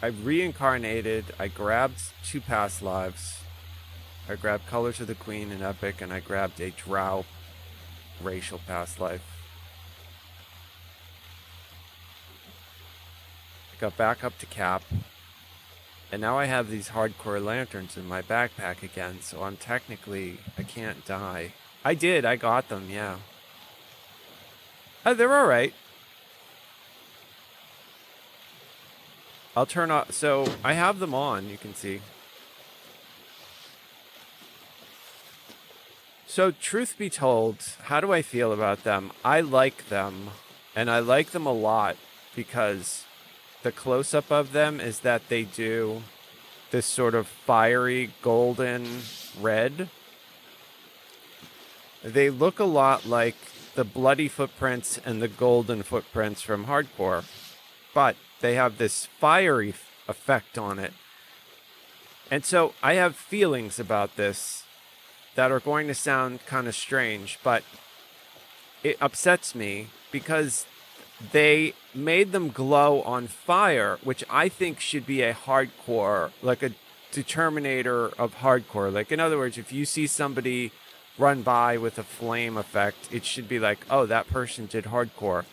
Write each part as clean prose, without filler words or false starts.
I reincarnated, I grabbed 2 past lives. I grabbed Colors of the Queen in Epic, and I grabbed a Drow racial past life. I got back up to cap, and now I have these hardcore lanterns in my backpack again, so I'm technically, I can't die. I got them, yeah. They're alright. I'll turn off, so I have them on, you can see. So truth be told, how do I feel about them? I like them, and I like them a lot because the close-up of them is that they do this sort of fiery golden red. They look a lot like the bloody footprints and the golden footprints from Hardcore, but they have this fiery effect on it. And so I have feelings about this that are going to sound kind of strange, but it upsets me because they made them glow on fire, which I think should be a hardcore, like a determinator of hardcore. Like, in other words, if you see somebody run by with a flame effect, it should be like, oh, that person did hardcore.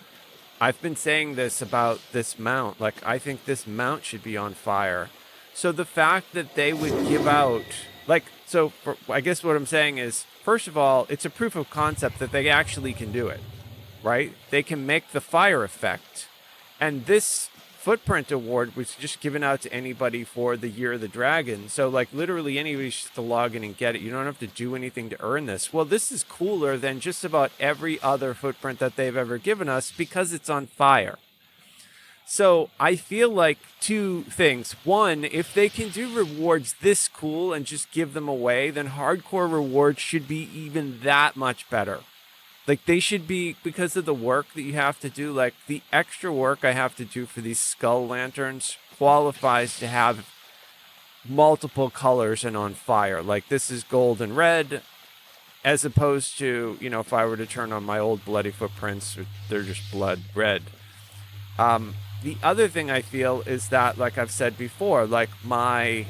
I've been saying this about this mount. Like, I think this mount should be on fire. So the fact that they would give out, like, so I guess what I'm saying is, first of all, it's a proof of concept that they actually can do it, right? They can make the fire effect. And this footprint award was just given out to anybody for the Year of the Dragon. So, like, literally anybody should have to log in and get it. You don't have to do anything to earn this. Well, this is cooler than just about every other footprint that they've ever given us because it's on fire. So I feel like 2 things. One, if they can do rewards this cool and just give them away, then hardcore rewards should be even that much better. Like, they should be, because of the work that you have to do, like, the extra work I have to do for these skull lanterns qualifies to have multiple colors and on fire. Like, this is gold and red, as opposed to, you know, if I were to turn on my old bloody footprints, they're just blood red. The other thing I feel is that, like I've said before, like, my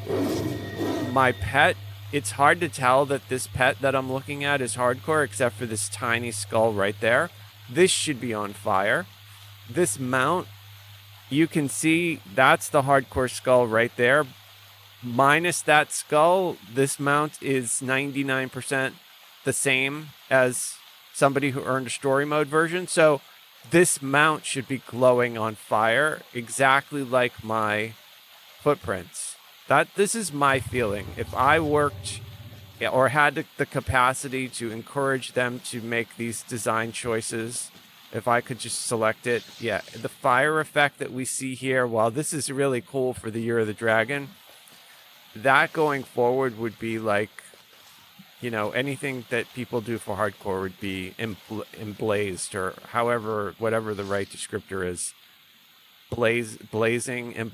pet, it's hard to tell that this pet that I'm looking at is hardcore, except for this tiny skull right there. This should be on fire. This mount, you can see that's the hardcore skull right there. Minus that skull, this mount is 99% the same as somebody who earned a story mode version. So this mount should be glowing on fire, exactly like my footprints. This is my feeling. If I worked or had the capacity to encourage them to make these design choices, if I could just select it, yeah, the fire effect that we see here, while this is really cool for the Year of the Dragon, that going forward would be like, you know, anything that people do for hardcore would be emblazed, or however, whatever the right descriptor is. Blazing, and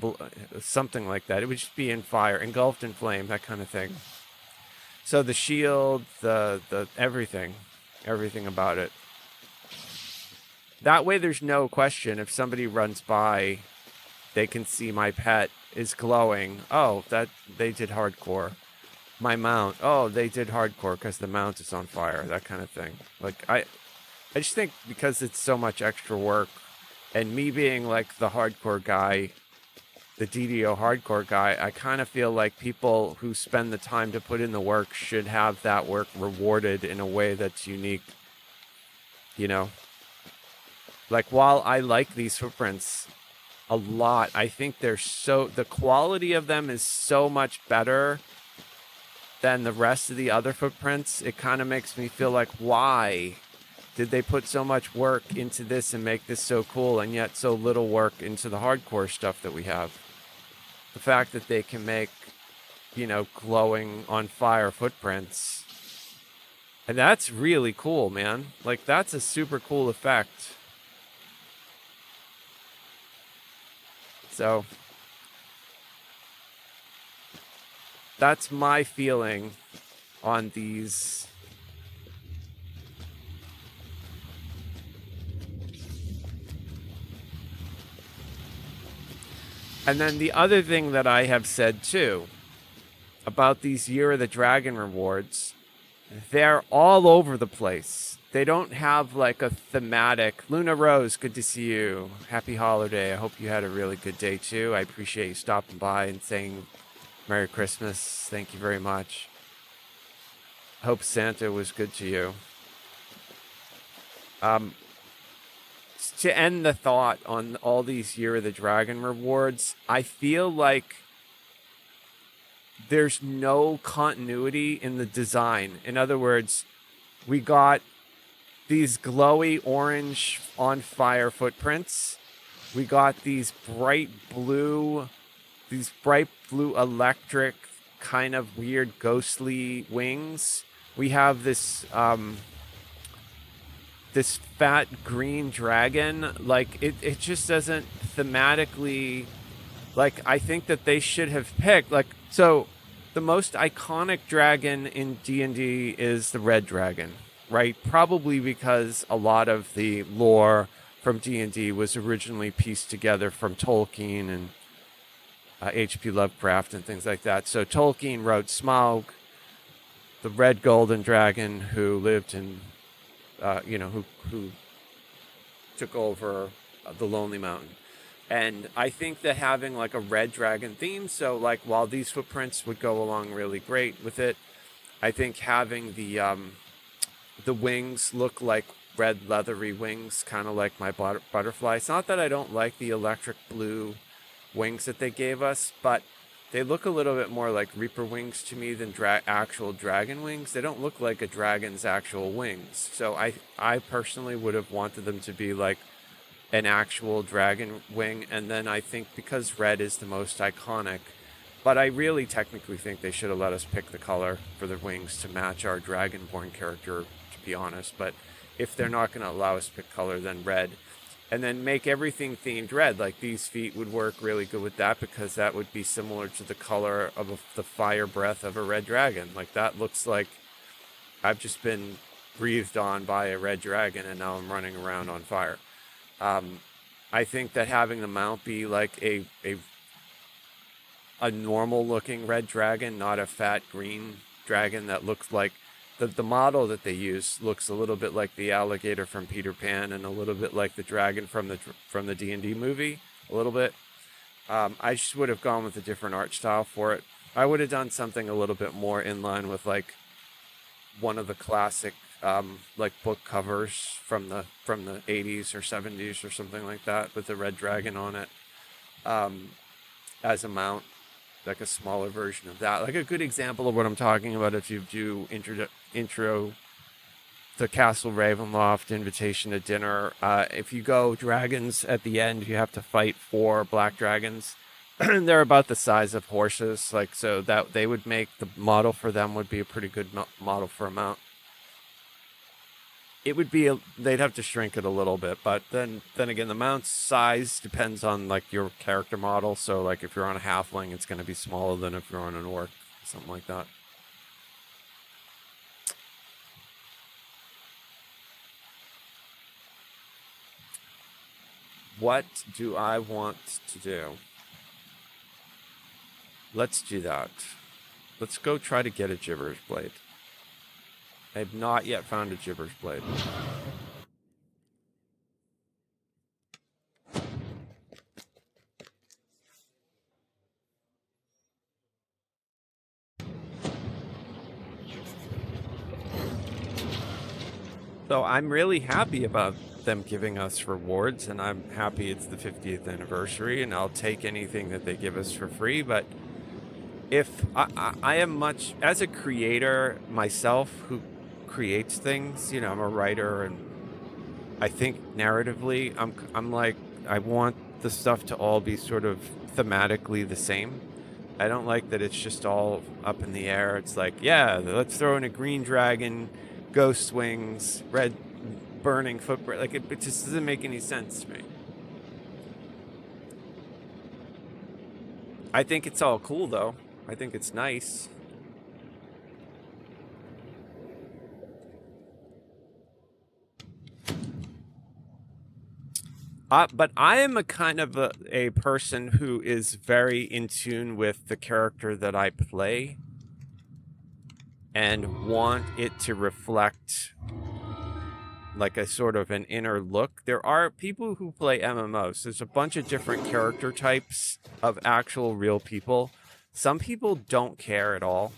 something like that. It would just be in fire, engulfed in flame, that kind of thing. So the shield, the everything about it. That way there's no question. If somebody runs by, they can see my pet is glowing. Oh, that they did hardcore. My mount, oh, they did hardcore because the mount is on fire, that kind of thing. Like, I just think because it's so much extra work, and me being like the hardcore guy, the DDO hardcore guy, I kind of feel like people who spend the time to put in the work should have that work rewarded in a way that's unique. You know? Like, while I like these footprints a lot, I think the quality of them is so much better than the rest of the other footprints. It kind of makes me feel like, why did they put so much work into this and make this so cool, and yet so little work into the hardcore stuff that we have? The fact that they can make, you know, glowing on fire footprints, and that's really cool, man. Like, that's a super cool effect. So that's my feeling on these. And then the other thing that I have said too about these Year of the Dragon rewards, they're all over the place. They don't have like a thematic. Luna Rose, good to see you. Happy holiday. I hope you had a really good day too. I appreciate you stopping by and saying Merry Christmas. Thank you very much. Hope Santa was good to you. To end the thought on all these Year of the Dragon rewards, I feel like there's no continuity in the design. In other words, we got these glowy orange on fire footprints. We got these bright blue electric kind of weird ghostly wings. We have this this fat green dragon. Like it just doesn't thematically, like, I think that they should have picked, like, so the most iconic dragon in D&D is the red dragon, right? Probably because a lot of the lore from D&D was originally pieced together from Tolkien and H.P. Lovecraft and things like that. So Tolkien wrote Smaug, the red golden dragon who lived in, who took over the Lonely Mountain. And I think that having like a red dragon theme, so like while these footprints would go along really great with it, I think having the wings look like red leathery wings, kind of like my butterfly. It's not that I don't like the electric blue wings that they gave us, but they look a little bit more like Reaper wings to me than actual dragon wings. They don't look like a dragon's actual wings. So I personally would have wanted them to be like an actual dragon wing. And then I think because red is the most iconic, but I really technically think they should have let us pick the color for the wings to match our dragonborn character, to be honest. But if they're not going to allow us to pick color, then red. And then make everything themed red. Like these feet would work really good with that, because that would be similar to the color of the fire breath of a red dragon. Like that looks like I've just been breathed on by a red dragon and now I'm running around on fire. I think that having the mount be like a normal looking red dragon, not a fat green dragon that looks like the model that they use looks a little bit like the alligator from Peter Pan and a little bit like the dragon from the D&D movie, a little bit. I just would have gone with a different art style for it. I would have done something a little bit more in line with like one of the classic like book covers from the 80s or 70s or something like that, with the red dragon on it as a mount, like a smaller version of that. Like a good example of what I'm talking about, if you do intro to Castle Ravenloft, Invitation to Dinner, if you go dragons at the end, you have to fight 4 black dragons. They're about the size of horses, like, so that they would make the model for them would be a pretty good model for a mount. It would be they'd have to shrink it a little bit, but then again, the mount size depends on like your character model. So like if you're on a halfling, it's going to be smaller than if you're on an orc, something like that. What do I want to do? Let's do that. Let's go try to get a Gibber's Blade. I have not yet found a Gibber's Blade. So I'm really happy about them giving us rewards, and I'm happy it's the 50th anniversary, and I'll take anything that they give us for free. But if I am much, as a creator myself who creates things, you know, I'm a writer, and I think narratively, I'm like, I want the stuff to all be sort of thematically the same. I don't like that it's just all up in the air. It's like, yeah, let's throw in a green dragon, ghost wings, red burning footprint. Like it just doesn't make any sense to me. I think it's all cool though. I think it's nice. But I am a kind of a person who is very in tune with the character that I play and want it to reflect like a sort of an inner look. There are people who play MMOs. There's a bunch of different character types of actual real people. Some people don't care at all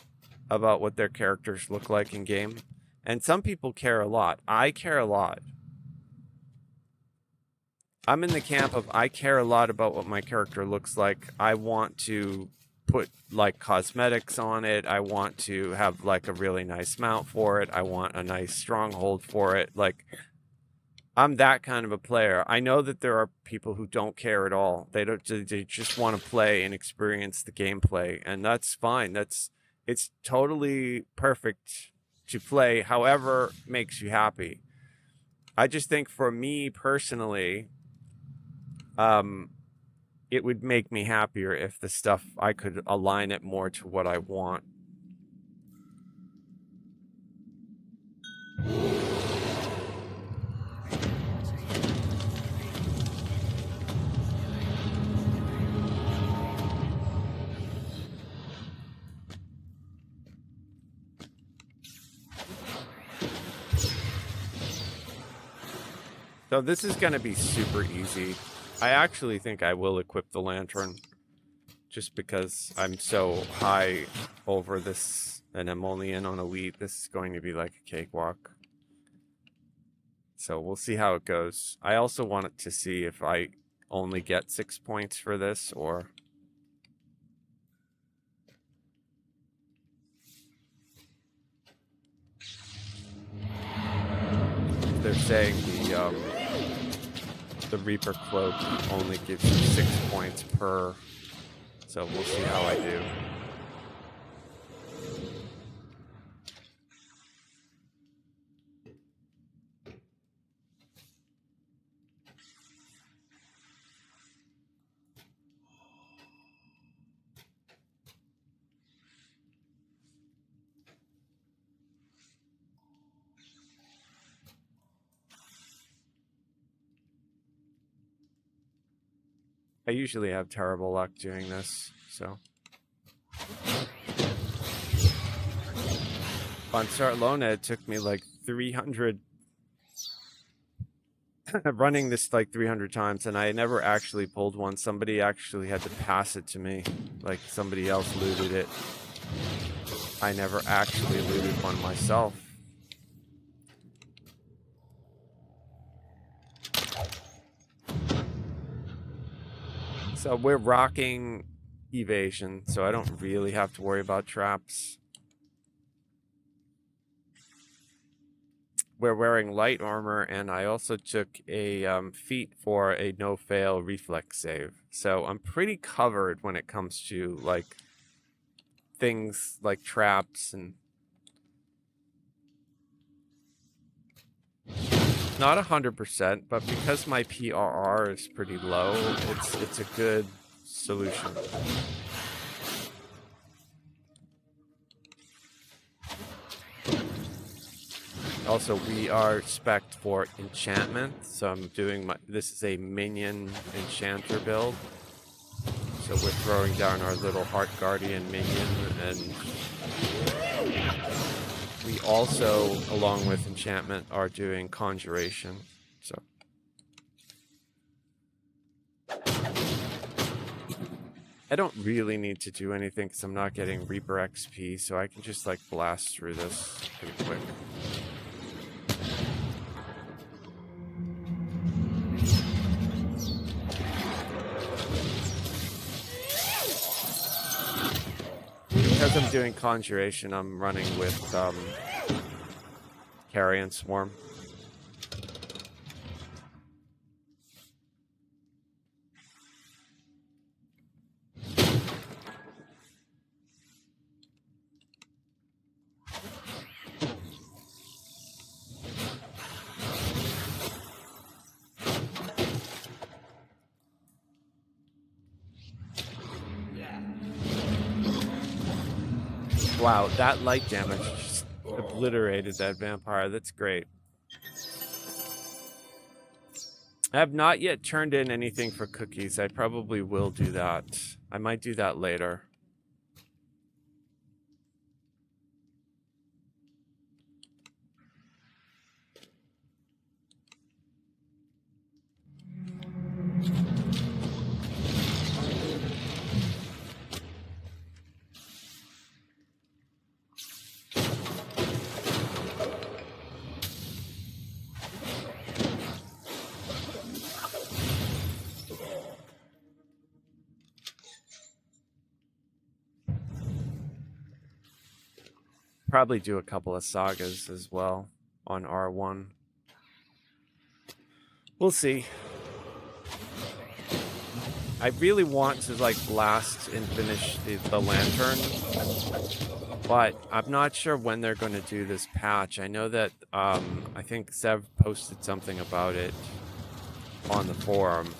about what their characters look like in game, and some people care a lot. I care a lot. I'm in the camp of I care a lot about what my character looks like. I want to put like cosmetics on it. I want to have like a really nice mount for it. I want a nice stronghold for it. Like, I'm that kind of a player. I know that there are people who don't care at all. They just want to play and experience the gameplay, and that's fine. It's totally perfect to play however makes you happy. I just think for me personally, it would make me happier if the stuff, I could align it more to what I want. So this is going to be super easy. I actually think I will equip the lantern just because I'm so high over this and I'm only in on elite. This is going to be like a cakewalk. So we'll see how it goes. I also wanted to see if I only get 6 points for this or... They're saying the Reaper Cloak only gives you 6 points per, so we'll see how I do. I usually have terrible luck doing this, so. On Sarlona, it took me like 300... running this like 300 times, and I never actually pulled one. Somebody actually had to pass it to me. Like, somebody else looted it. I never actually looted one myself. So we're rocking evasion, so I don't really have to worry about traps. We're wearing light armor, and I also took a feat for a no-fail reflex save. So I'm pretty covered when it comes to, like, things like traps and... Not 100%, but because my PRR is pretty low, it's a good solution. Also, we are spec'd for enchantment, so I'm doing this is a Minion enchanter build. So we're throwing down our little Heart Guardian Minion, and we also, along with enchantment, are doing conjuration. So I don't really need to do anything because I'm not getting Reaper XP, so I can just like blast through this pretty quick. Because I'm doing conjuration, I'm running with Carrion Swarm. Wow, that light damage just obliterated that vampire. That's great. I have not yet turned in anything for cookies. I probably will do that. I might do that later. Probably do a couple of sagas as well on R1. We'll see. I really want to like blast and finish the lantern, but I'm not sure when they're going to do this patch. I know that I think Sev posted something about it on the forum,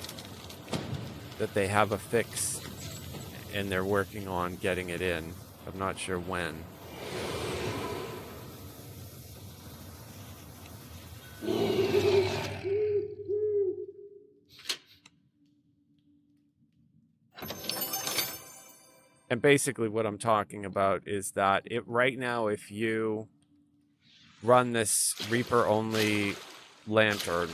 that they have a fix and they're working on getting it in. I'm not sure when. And basically what I'm talking about is that right now, if you run this Reaper only lantern,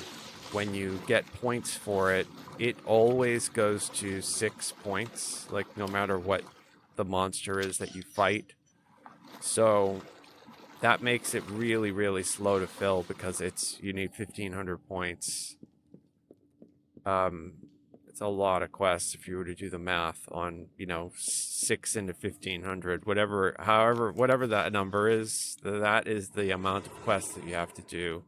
when you get points for it, it always goes to 6 points, like no matter what the monster is that you fight. So that makes it really, really slow to fill because you need 1,500 points. It's a lot of quests if you were to do the math on, 6 into 1,500, whatever that number is, that is the amount of quests that you have to do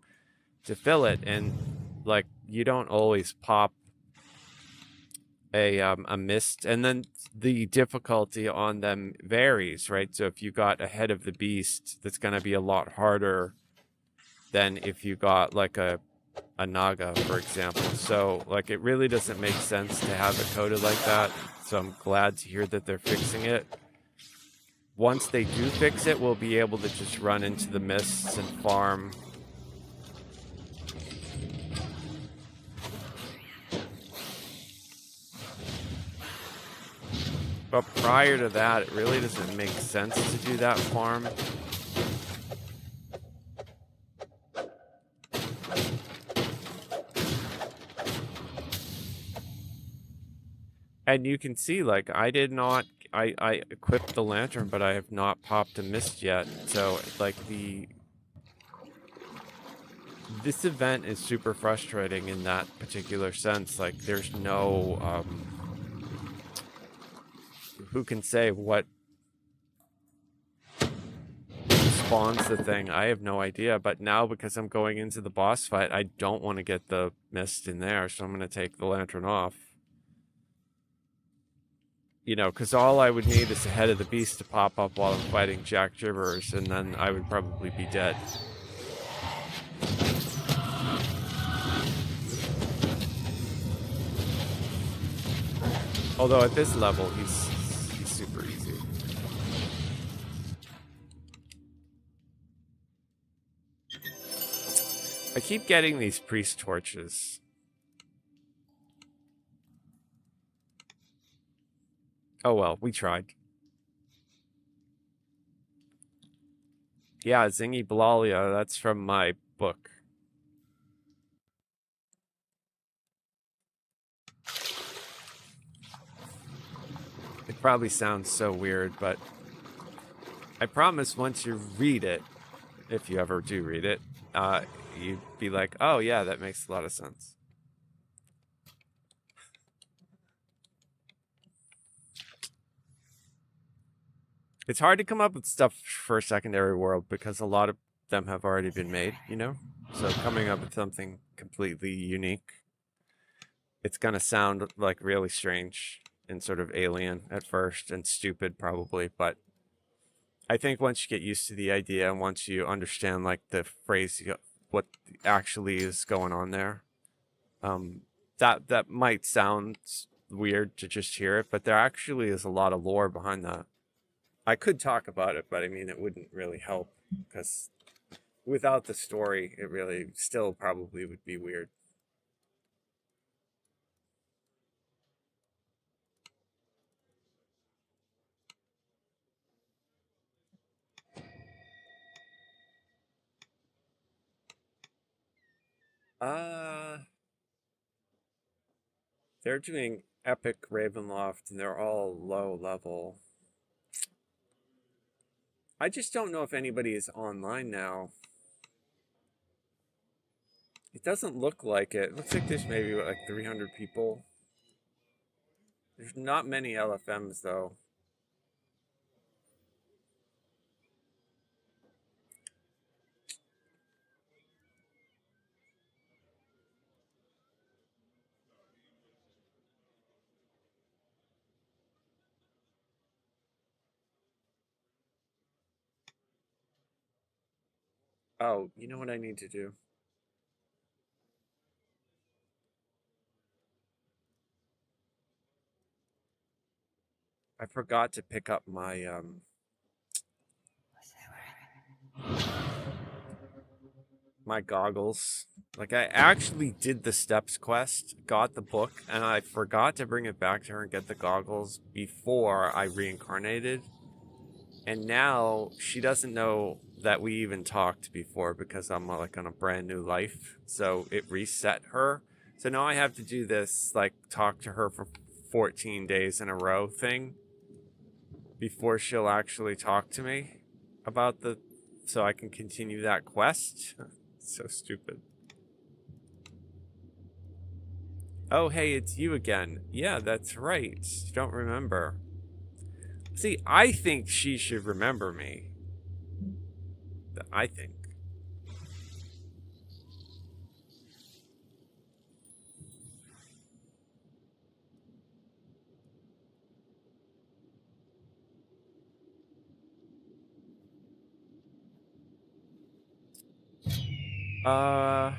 to fill it. And like, you don't always pop a mist, and then the difficulty on them varies, right? So if you got ahead of the beast, that's going to be a lot harder than if you got like a Naga, for example. So like, it really doesn't make sense to have it coded like that. So I'm glad to hear that they're fixing it. Once they do fix it, we'll be able to just run into the mists and farm. But prior to that, it really doesn't make sense to do that farm. And you can see, like, I equipped the lantern, but I have not popped a mist yet. So, like, this event is super frustrating in that particular sense. Like, there's no, who can say what spawns the thing? I have no idea. But now, because I'm going into the boss fight, I don't want to get the mist in there, so I'm going to take the lantern off. Because all I would need is the head of the beast to pop up while I'm fighting Jack Gibbers, and then I would probably be dead. Although at this level, he's super easy. I keep getting these priest torches. Oh well, we tried. Yeah, Zingy Blalia, that's from my book. It probably sounds so weird, but I promise once you read it, if you ever do read it, you'd be like, oh yeah, that makes a lot of sense. It's hard to come up with stuff for a secondary world because a lot of them have already been made, So coming up with something completely unique, it's going to sound like really strange and sort of alien at first and stupid probably, but I think once you get used to the idea and once you understand like the phrase, what actually is going on there, that might sound weird to just hear it, but there actually is a lot of lore behind that. I could talk about it, but I mean, it wouldn't really help because without the story, it really still probably would be weird. They're doing Epic Ravenloft, and they're all low level. I just don't know if anybody is online now. It doesn't look like it. It looks like there's maybe like 300 people. There's not many LFMs though. Oh, you know what I need to do? I forgot to pick up my goggles. Like, I actually did the steps quest, got the book, and I forgot to bring it back to her and get the goggles before I reincarnated. And now she doesn't know that we even talked before because I'm like on a brand new life. So it reset her. So now I have to do this, like, talk to her for 14 days in a row thing before she'll actually talk to me about so I can continue that quest. So stupid. Oh, hey, it's you again. Yeah, that's right. You don't remember. See, I think she should remember me. I think. Uh...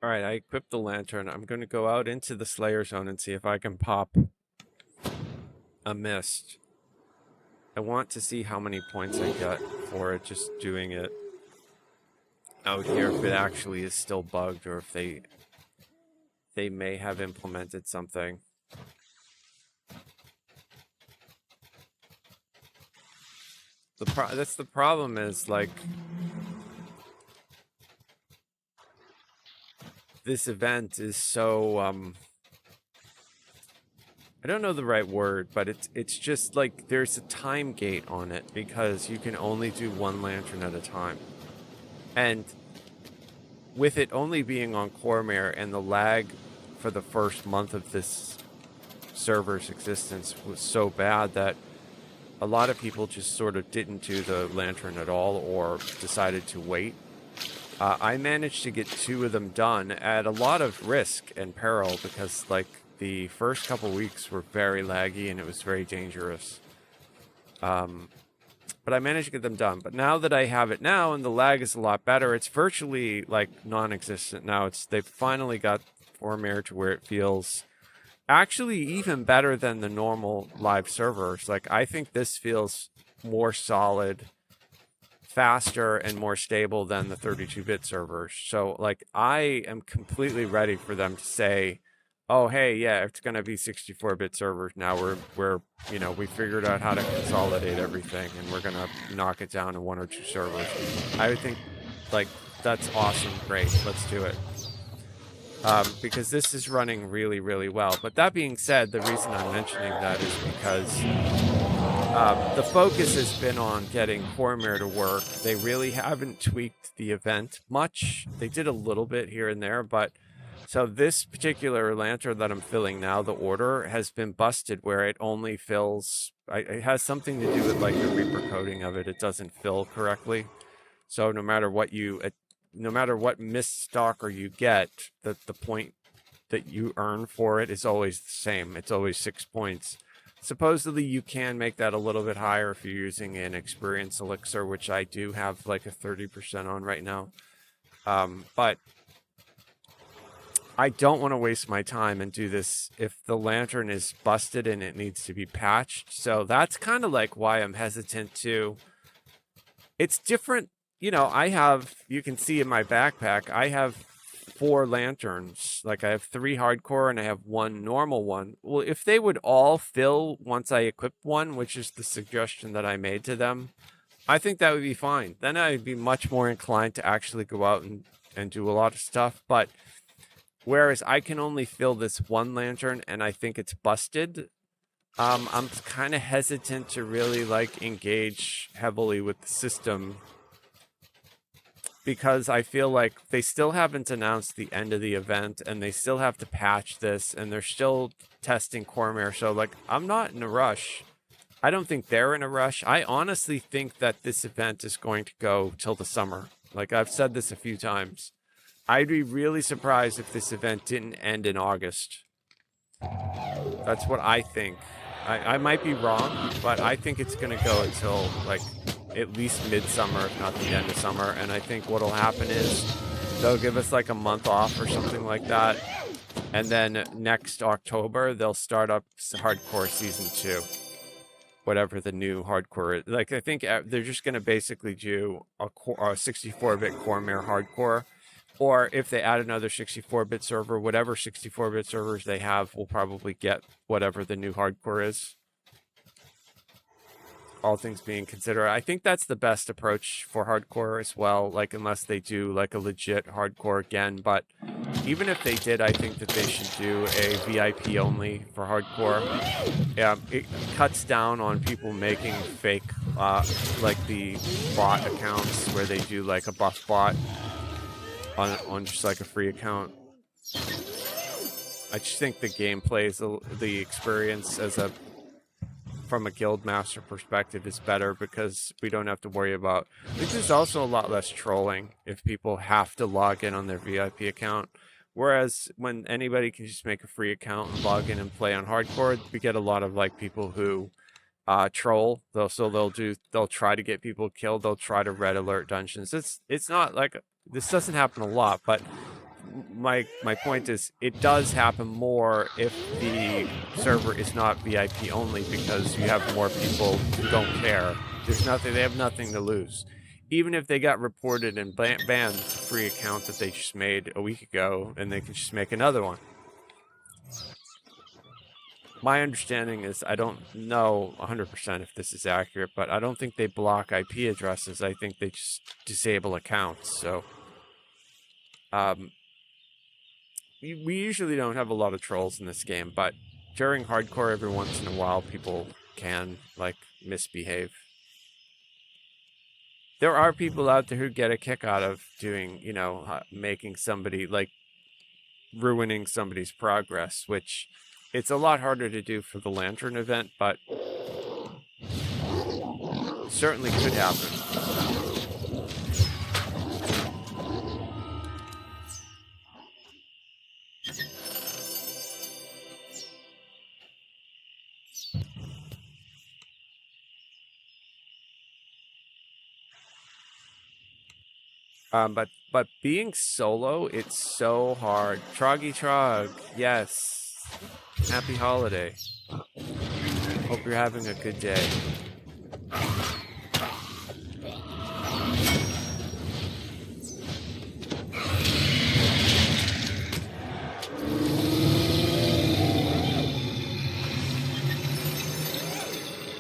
All right, I equipped the lantern. I'm going to go out into the Slayer Zone and see if I can pop a mist. I want to see how many points I get for it just doing it out here, if it actually is still bugged or if they may have implemented something. That's the problem is, like, this event is so I don't know the right word, but it's just like there's a time gate on it because you can only do one lantern at a time. And with it only being on Cormare and the lag for the first month of this server's existence was so bad that a lot of people just sort of didn't do the lantern at all or decided to wait. I managed to get 2 of them done at a lot of risk and peril because, like, the first couple weeks were very laggy and it was very dangerous. But I managed to get them done. But now that I have it now and the lag is a lot better, it's virtually, like, non-existent now. They've finally got Formare to where it feels actually even better than the normal live servers. Like, I think this feels more solid, faster, and more stable than the 32-bit servers. So, like, I am completely ready for them to say, oh, hey, yeah, it's going to be 64-bit servers now. We're we figured out how to consolidate everything, and we're going to knock it down to 1 or 2 servers. I would think, like, that's awesome. Great. Let's do it. Because this is running really, really well. But that being said, the reason I'm mentioning that is because the focus has been on getting Cormare to work. They really haven't tweaked the event much. They did a little bit here and there, but so this particular lantern that I'm filling now, the order, has been busted where it only fills... It has something to do with, like, the Reaper coding of it. It doesn't fill correctly. So no matter what mist stalker you get, the point that you earn for it is always the same. It's always 6 points. Supposedly you can make that a little bit higher if you're using an experience elixir, which I do have like a 30% on right now. But I don't want to waste my time and do this if the lantern is busted and it needs to be patched. So that's kind of like why I'm hesitant to. It's different. You know, you can see in my backpack, I have 4 lanterns. Like I have 3 hardcore and I have 1 normal one. Well, if they would all fill once I equip one, which is the suggestion that I made to them, I think that would be fine. Then I'd be much more inclined to actually go out and do a lot of stuff. But whereas I can only fill this 1 lantern and I think it's busted, I'm kind of hesitant to really like engage heavily with the system because I feel like they still haven't announced the end of the event and they still have to patch this and they're still testing Cormare. So like, I'm not in a rush. I don't think they're in a rush. I honestly think that this event is going to go till the summer. Like I've said this a few times. I'd be really surprised if this event didn't end in August. That's what I think. I might be wrong, but I think it's going to go until like at least midsummer, if not the end of summer. And I think what'll happen is they'll give us like a month off or something like that. And then next October, they'll start up Hardcore Season 2. Whatever the new hardcore is. Like, I think they're just going to basically do a 64-bit Cormare hardcore. Or if they add another 64-bit server, whatever 64-bit servers they have will probably get whatever the new hardcore is. All things being considered. I think that's the best approach for hardcore as well, like unless they do like a legit hardcore again. But even if they did, I think that they should do a VIP only for hardcore. Yeah, it cuts down on people making fake, like the bot accounts where they do like a buff bot on just like a free account. I just think the gameplay, the experience from a guild master perspective is better because we don't have to worry about. I think there's also a lot less trolling if people have to log in on their VIP account. Whereas when anybody can just make a free account and log in and play on hardcore, we get a lot of like people who troll. They'll try to get people killed. They'll try to red alert dungeons. It's not like this doesn't happen a lot, but my point is it does happen more if the server is not VIP only because you have more people who don't care. They have nothing to lose. Even if they got reported and banned, it's a free account that they just made a week ago and they can just make another one. My understanding is, I don't know 100% if this is accurate, but I don't think they block IP addresses. I think they just disable accounts. So we usually don't have a lot of trolls in this game, but during hardcore, every once in a while, people can like misbehave. There are people out there who get a kick out of doing, making somebody like ruining somebody's progress, which it's a lot harder to do for the lantern event, but certainly could happen. But being solo, it's so hard. Troggy Trog, yes. Happy holiday. Hope you're having a good day.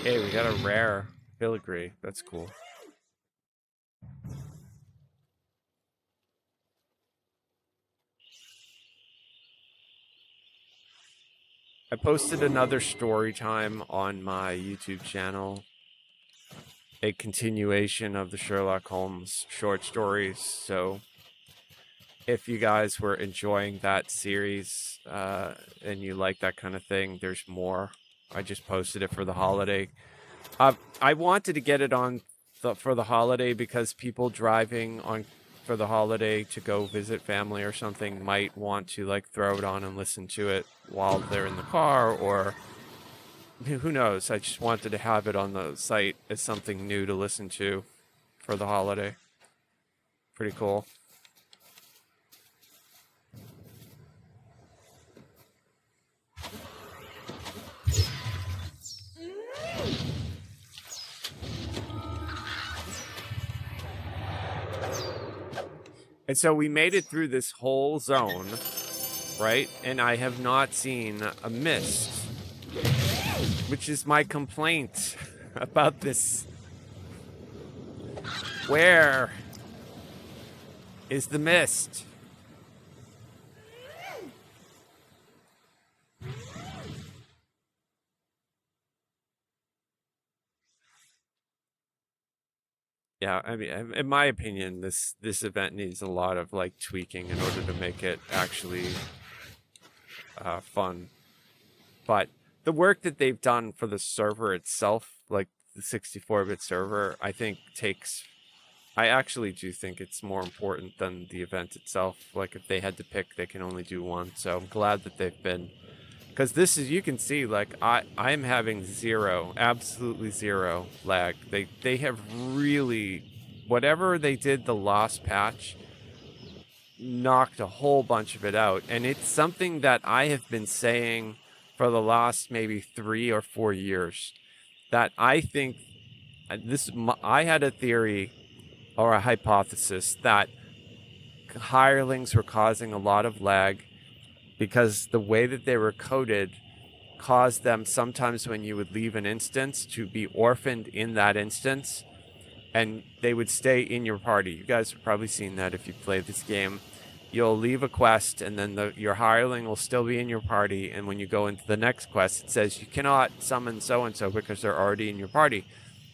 Hey, we got a rare filigree. That's cool. I posted another story time on my YouTube channel. A continuation of the Sherlock Holmes short stories. So if you guys were enjoying that series and you like that kind of thing, there's more. I just posted it for the holiday. I wanted to get it on for the holiday because people driving on for the holiday to go visit family or something might want to like throw it on and listen to it while they're in the car, or who knows. I just wanted to have it on the site as something new to listen to for the holiday. Pretty cool. And so we made it through this whole zone, right? And I have not seen a mist, which is my complaint about this. Where is the mist? Yeah, I mean, in my opinion, this event needs a lot of like tweaking in order to make it actually fun. But the work that they've done for the server itself, like the 64-bit server, I think I actually do think it's more important than the event itself. Like if they had to pick, they can only do one. So I'm glad that they've been, because this is, you can see, like I'm having absolutely zero lag. They have really, whatever they did the last patch, knocked a whole bunch of it out. And it's something that I have been saying for the last maybe 3 or 4 years, that I think I had a theory or a hypothesis that hirelings were causing a lot of lag because the way that they were coded caused them sometimes, when you would leave an instance, to be orphaned in that instance, and they would stay in your party. You guys have probably seen that if you play this game. You'll leave a quest, and then your hireling will still be in your party, and when you go into the next quest, it says you cannot summon so-and-so because they're already in your party.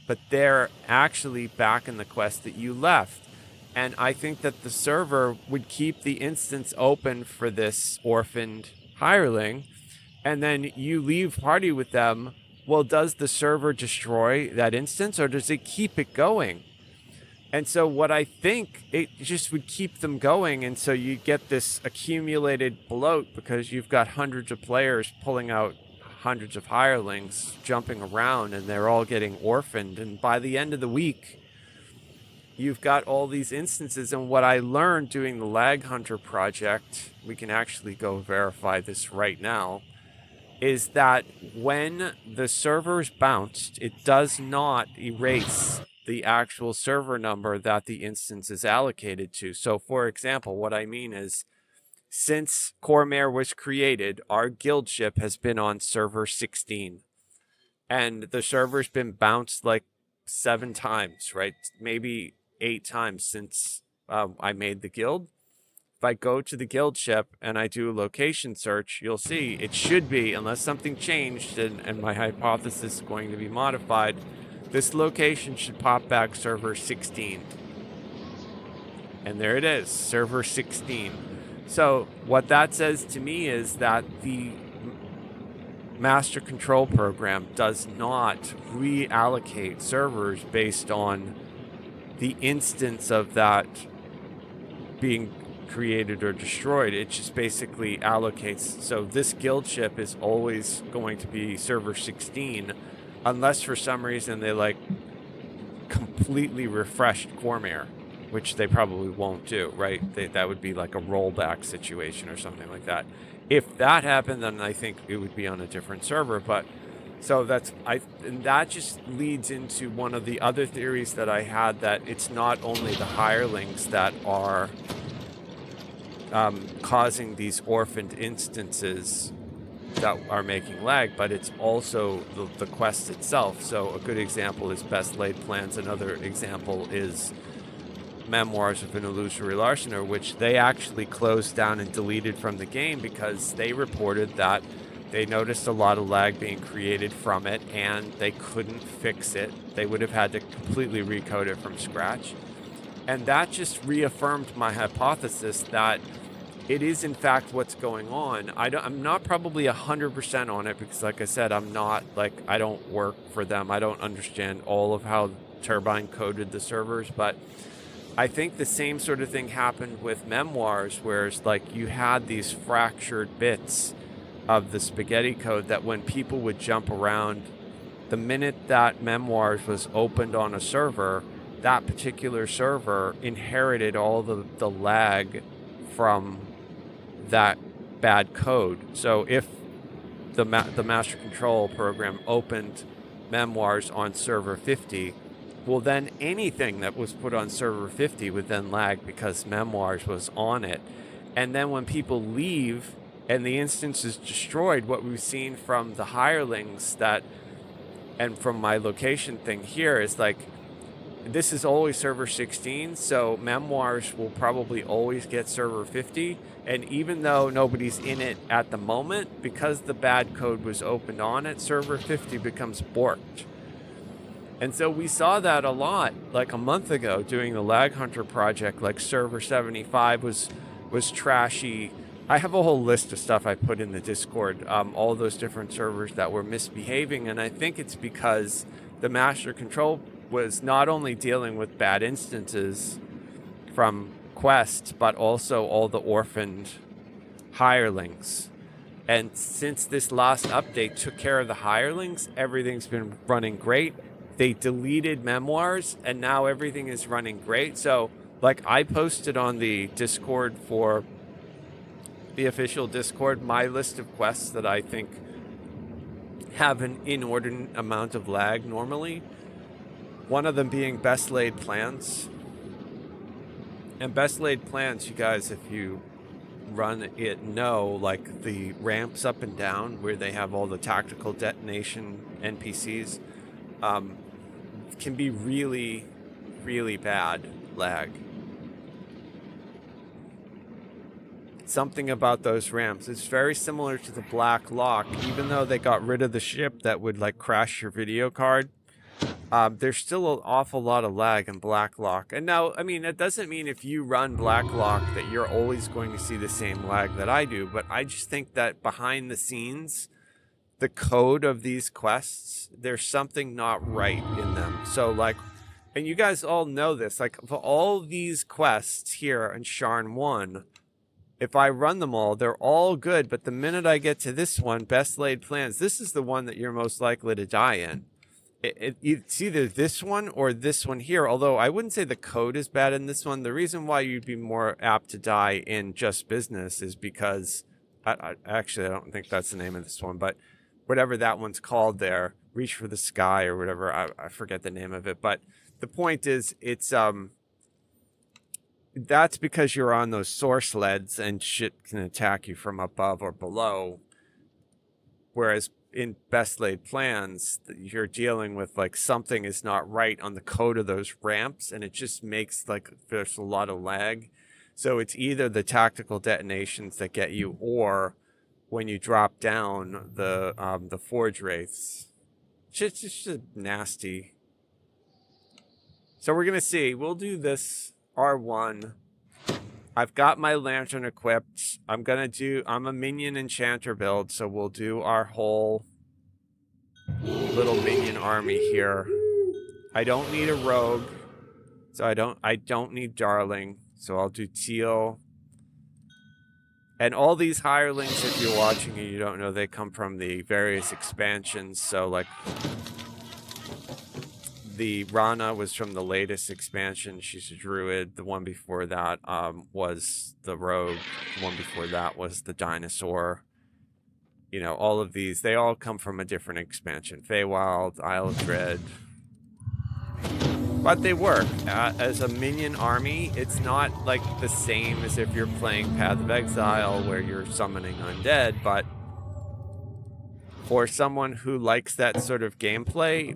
But they're actually back in the quest that you left. And I think that the server would keep the instance open for this orphaned hireling, and then you leave party with them. Well, does the server destroy that instance, or does it keep it going? And so what I think, it just would keep them going, and so you get this accumulated bloat because you've got hundreds of players pulling out hundreds of hirelings jumping around, and they're all getting orphaned. And by the end of the week, you've got all these instances. And what I learned doing the Lag Hunter project, we can actually go verify this right now, is that when the server's bounced, it does not erase the actual server number that the instance is allocated to. So for example, what I mean is, since Cormare was created, our guild ship has been on server 16. And the server's been bounced like 7 times, right? Maybe 8 times since I made the guild. If I go to the guild ship and I do a location search, you'll see it should be, unless something changed and my hypothesis is going to be modified, this location should pop back server 16. And there it is, server 16. So what that says to me is that the master control program does not reallocate servers based on the instance of that being created or destroyed. It just basically allocates. So this guild ship is always going to be server 16, unless for some reason they like completely refreshed Cormare, which they probably won't do, right? That would be like a rollback situation or something like that. If that happened, then I think it would be on a different server. But so and that just leads into one of the other theories that I had, that it's not only the hirelings that are causing these orphaned instances that are making lag, but it's also the quest itself. So a good example is Best Laid Plans. Another example is Memoirs of an Illusory Larcener, which they actually closed down and deleted from the game because they reported that they noticed a lot of lag being created from it and they couldn't fix it. They would have had to completely recode it from scratch. And that just reaffirmed my hypothesis that it is in fact what's going on. I'm not probably 100% on it because, like I said, I don't work for them. I don't understand all of how Turbine coded the servers, but I think the same sort of thing happened with Memoirs, whereas like you had these fractured bits of the spaghetti code that when people would jump around, the minute that Memoirs was opened on a server, that particular server inherited all the lag from that bad code. So if the master control program opened Memoirs on server 50, well, then anything that was put on server 50 would then lag because Memoirs was on it. And then when people leave and the instance is destroyed, what we've seen from the hirelings that, and from my location thing here, is like, this is always server 16, so Memoirs will probably always get server 50. And even though nobody's in it at the moment, because the bad code was opened on it, server 50 becomes borked. And so we saw that a lot, like a month ago, doing the Lag Hunter project. Like server 75 was trashy. I have a whole list of stuff I put in the Discord, all those different servers that were misbehaving, and I think it's because the master control was not only dealing with bad instances from quests, but also all the orphaned hirelings. And since this last update took care of the hirelings, everything's been running great. They deleted Memoirs, and now everything is running great. So, like, I posted on the Discord, for the official Discord, my list of quests that I think have an inordinate amount of lag normally. One of them being Best Laid Plans. And Best Laid Plans, you guys, if you run it, know, like, the ramps up and down where they have all the tactical detonation NPCs, can be really, really bad lag. Something about those ramps, it's very similar to the Black Lock. Even though they got rid of the ship that would, like, crash your video card, there's still an awful lot of lag in Black Lock. And now, I mean, it doesn't mean if you run Black Lock that you're always going to see the same lag that I do, but I just think that behind the scenes, the code of these quests, there's something not right in them. So, like, and you guys all know this, like, for all these quests here in Sharn 1, if I run them all, they're all good, but the minute I get to this one, Best Laid Plans, this is the one that you're most likely to die in. It's either this one or this one here, although I wouldn't say the code is bad in this one. The reason why you'd be more apt to die in Just Business is because, actually, I don't think that's the name of this one, but whatever that one's called there, Reach for the Sky or whatever, I forget the name of it. But the point is, it's that's because you're on those source leads and shit can attack you from above or below. Whereas in Best Laid Plans, you're dealing with, like, something is not right on the code of those ramps, and it just makes, like, there's a lot of lag. So it's either the tactical detonations that get you, or when you drop down the Forge Wraiths. It's just nasty. So we're gonna see. We'll do this R1. I've got my lantern equipped. I'm a Minion enchanter build, so we'll do our whole little Minion army here. I don't need a rogue, so I don't need Darling, so I'll do teal. And all these hirelings, if you're watching and you don't know, they come from the various expansions. So, like, the Rana was from the latest expansion. She's a druid. The one before that was the rogue. The one before that was the dinosaur. You know, all of these, they all come from a different expansion. Feywild, Isle of Dread. But they work. As a Minion army, it's not like the same as if you're playing Path of Exile where you're summoning undead, but for someone who likes that sort of gameplay,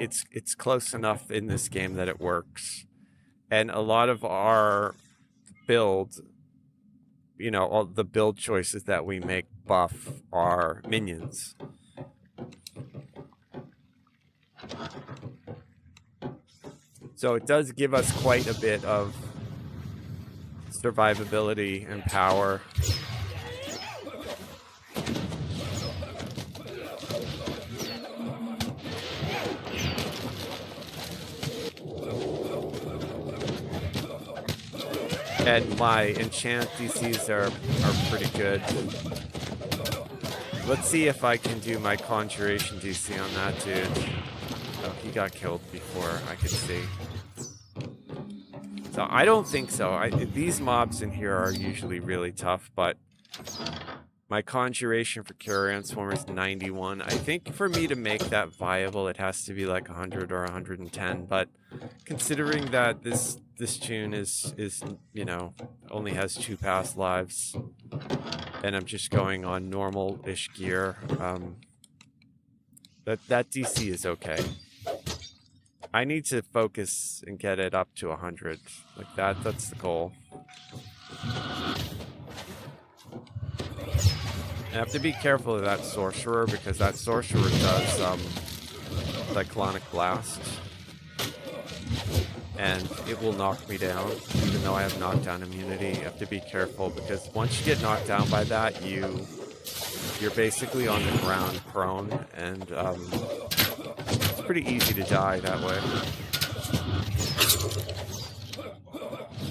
it's close enough in this game that it works. And a lot of our build, you know, all the build choices that we make buff are minions. So it does give us quite a bit of survivability and power. And my enchant DCs are pretty good. Let's see if I can do my conjuration DC on that dude. Oh, he got killed before I could see. So I don't think so. These mobs in here are usually really tough, but My conjuration for Carrion Swarm is 91. I think for me to make that viable, it has to be like 100 or 110. But considering that this tune is you know, only has 2 past lives, and I'm just going on normal-ish gear, that DC is okay. I need to focus and get it up to 100. Like that's the goal. I have to be careful of that sorcerer, because that sorcerer does cyclonic blast, and it will knock me down even though I have knockdown immunity. You have to be careful, because once you get knocked down by that, you're basically on the ground prone, and it's pretty easy to die that way.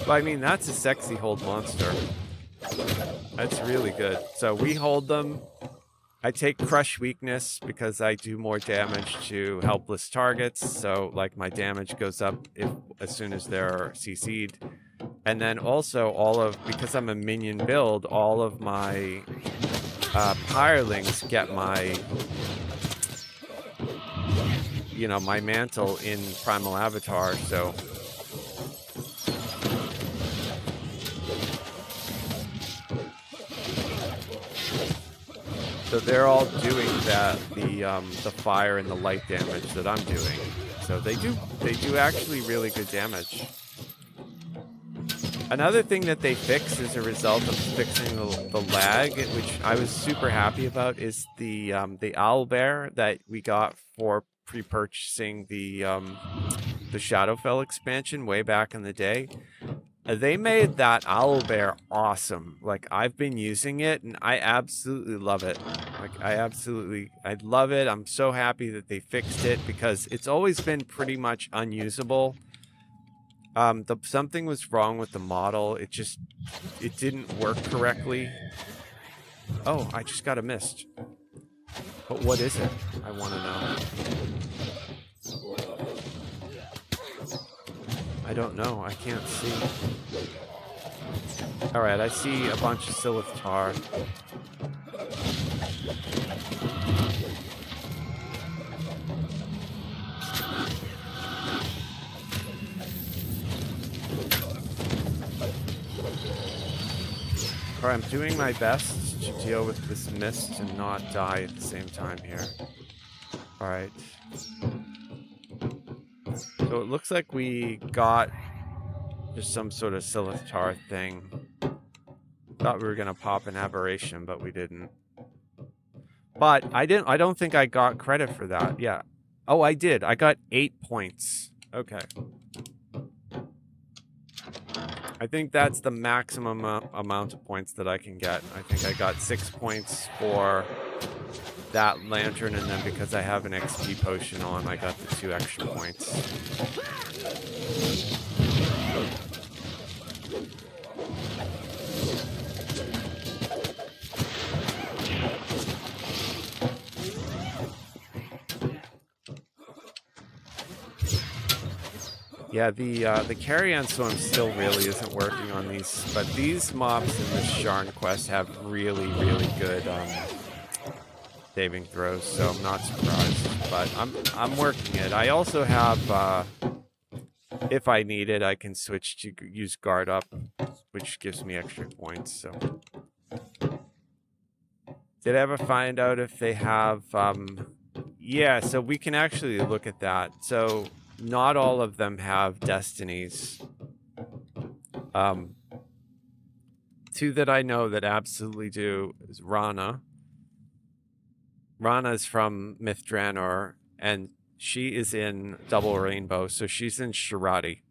But I mean, that's a sexy hold monster. That's really good. So we hold them. I take Crush Weakness because I do more damage to helpless targets. So like my damage goes up as soon as they're CC'd. And then also because I'm a minion build, all of my hirelings get my, you know, my mantle in Primal Avatar. So they're all doing the fire and the light damage that I'm doing. So they do actually really good damage. Another thing that they fix as a result of fixing the lag, which I was super happy about, is the owlbear that we got for pre-purchasing the Shadowfell expansion way back in the day. They made that owlbear awesome. Like, I've been using it and I absolutely love it. Like, I love it. I'm so happy that they fixed it, because it's always been pretty much unusable. Something was wrong with the model. It didn't work correctly. Oh, I just got a mist. But what is it? I want to know. I don't know. I can't see. Alright, I see a bunch of Silith Tar. Alright, I'm doing my best to deal with this mist and not die at the same time here. Alright. So it looks like we got just some sort of Silith Tar thing. Thought we were gonna pop an aberration, but we didn't. But I don't think I got credit for that. Yeah. Oh, I did. I got 8 points. Okay. I think that's the maximum amount of points that I can get. I think I got 6 points for that lantern, and then because I have an XP potion on, I got the 2 extra points. Yeah, the Carrion Swarm still really isn't working on these, but these mobs in this Sharn quest have really, really good saving throws, so I'm not surprised. But I'm working it. I also have, if I need it, I can switch to use Guard Up, which gives me extra points. So, did I ever find out if they have? Yeah, so we can actually look at that. So, not all of them have destinies. 2 that I know that absolutely do is Rana. Rana is from Myth Draenor, and she is in Double Rainbow, so she's in Shirati.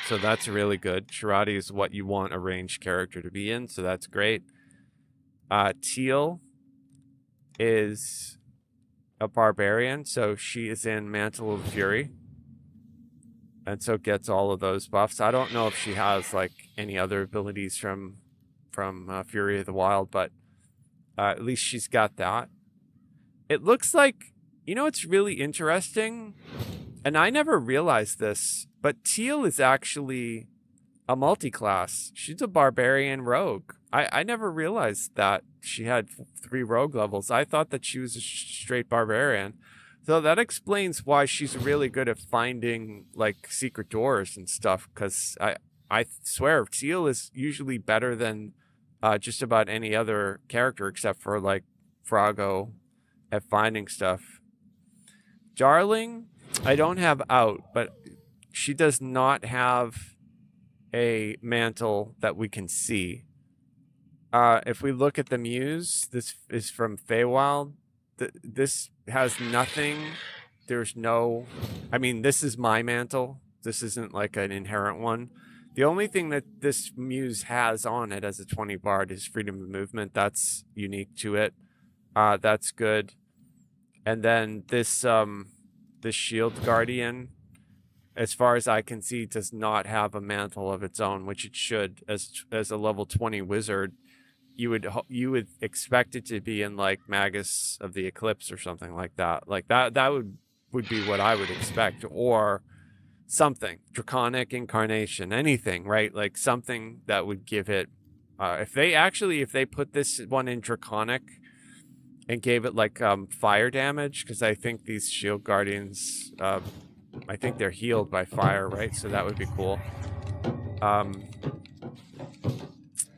So that's really good. Shirati is what you want a ranged character to be in, so that's great. Teal is a barbarian, so she is in Mantle of Fury, and so gets all of those buffs. I don't know if she has like any other abilities from Fury of the Wild, but at least she's got that. It looks like, you know, it's really interesting, and I never realized this, but Teal is actually a multi-class. She's a barbarian rogue. I never realized that she had 3 rogue levels. I thought that she was a straight barbarian. So that explains why she's really good at finding like secret doors and stuff. Because I swear Teal is usually better than just about any other character except for like Froggo at finding stuff. Darling, I don't have out, but she does not have a mantle that we can see. If we look at the Muse, this is from Feywild. This has nothing. There's no... I mean, this is my mantle. This isn't like an inherent one. The only thing that this Muse has on it as a 20 bard is freedom of movement. That's unique to it. That's good. And then this Shield Guardian, as far as I can see, does not have a mantle of its own, which it should. As a level 20 wizard, you would expect it to be in like Magus of the Eclipse or something like that. Like that would be what I would expect, or something Draconic Incarnation, anything, right? Like something that would give it. If they put this one in Draconic and gave it like fire damage, because I think these Shield Guardians, I think they're healed by fire, right? So that would be cool.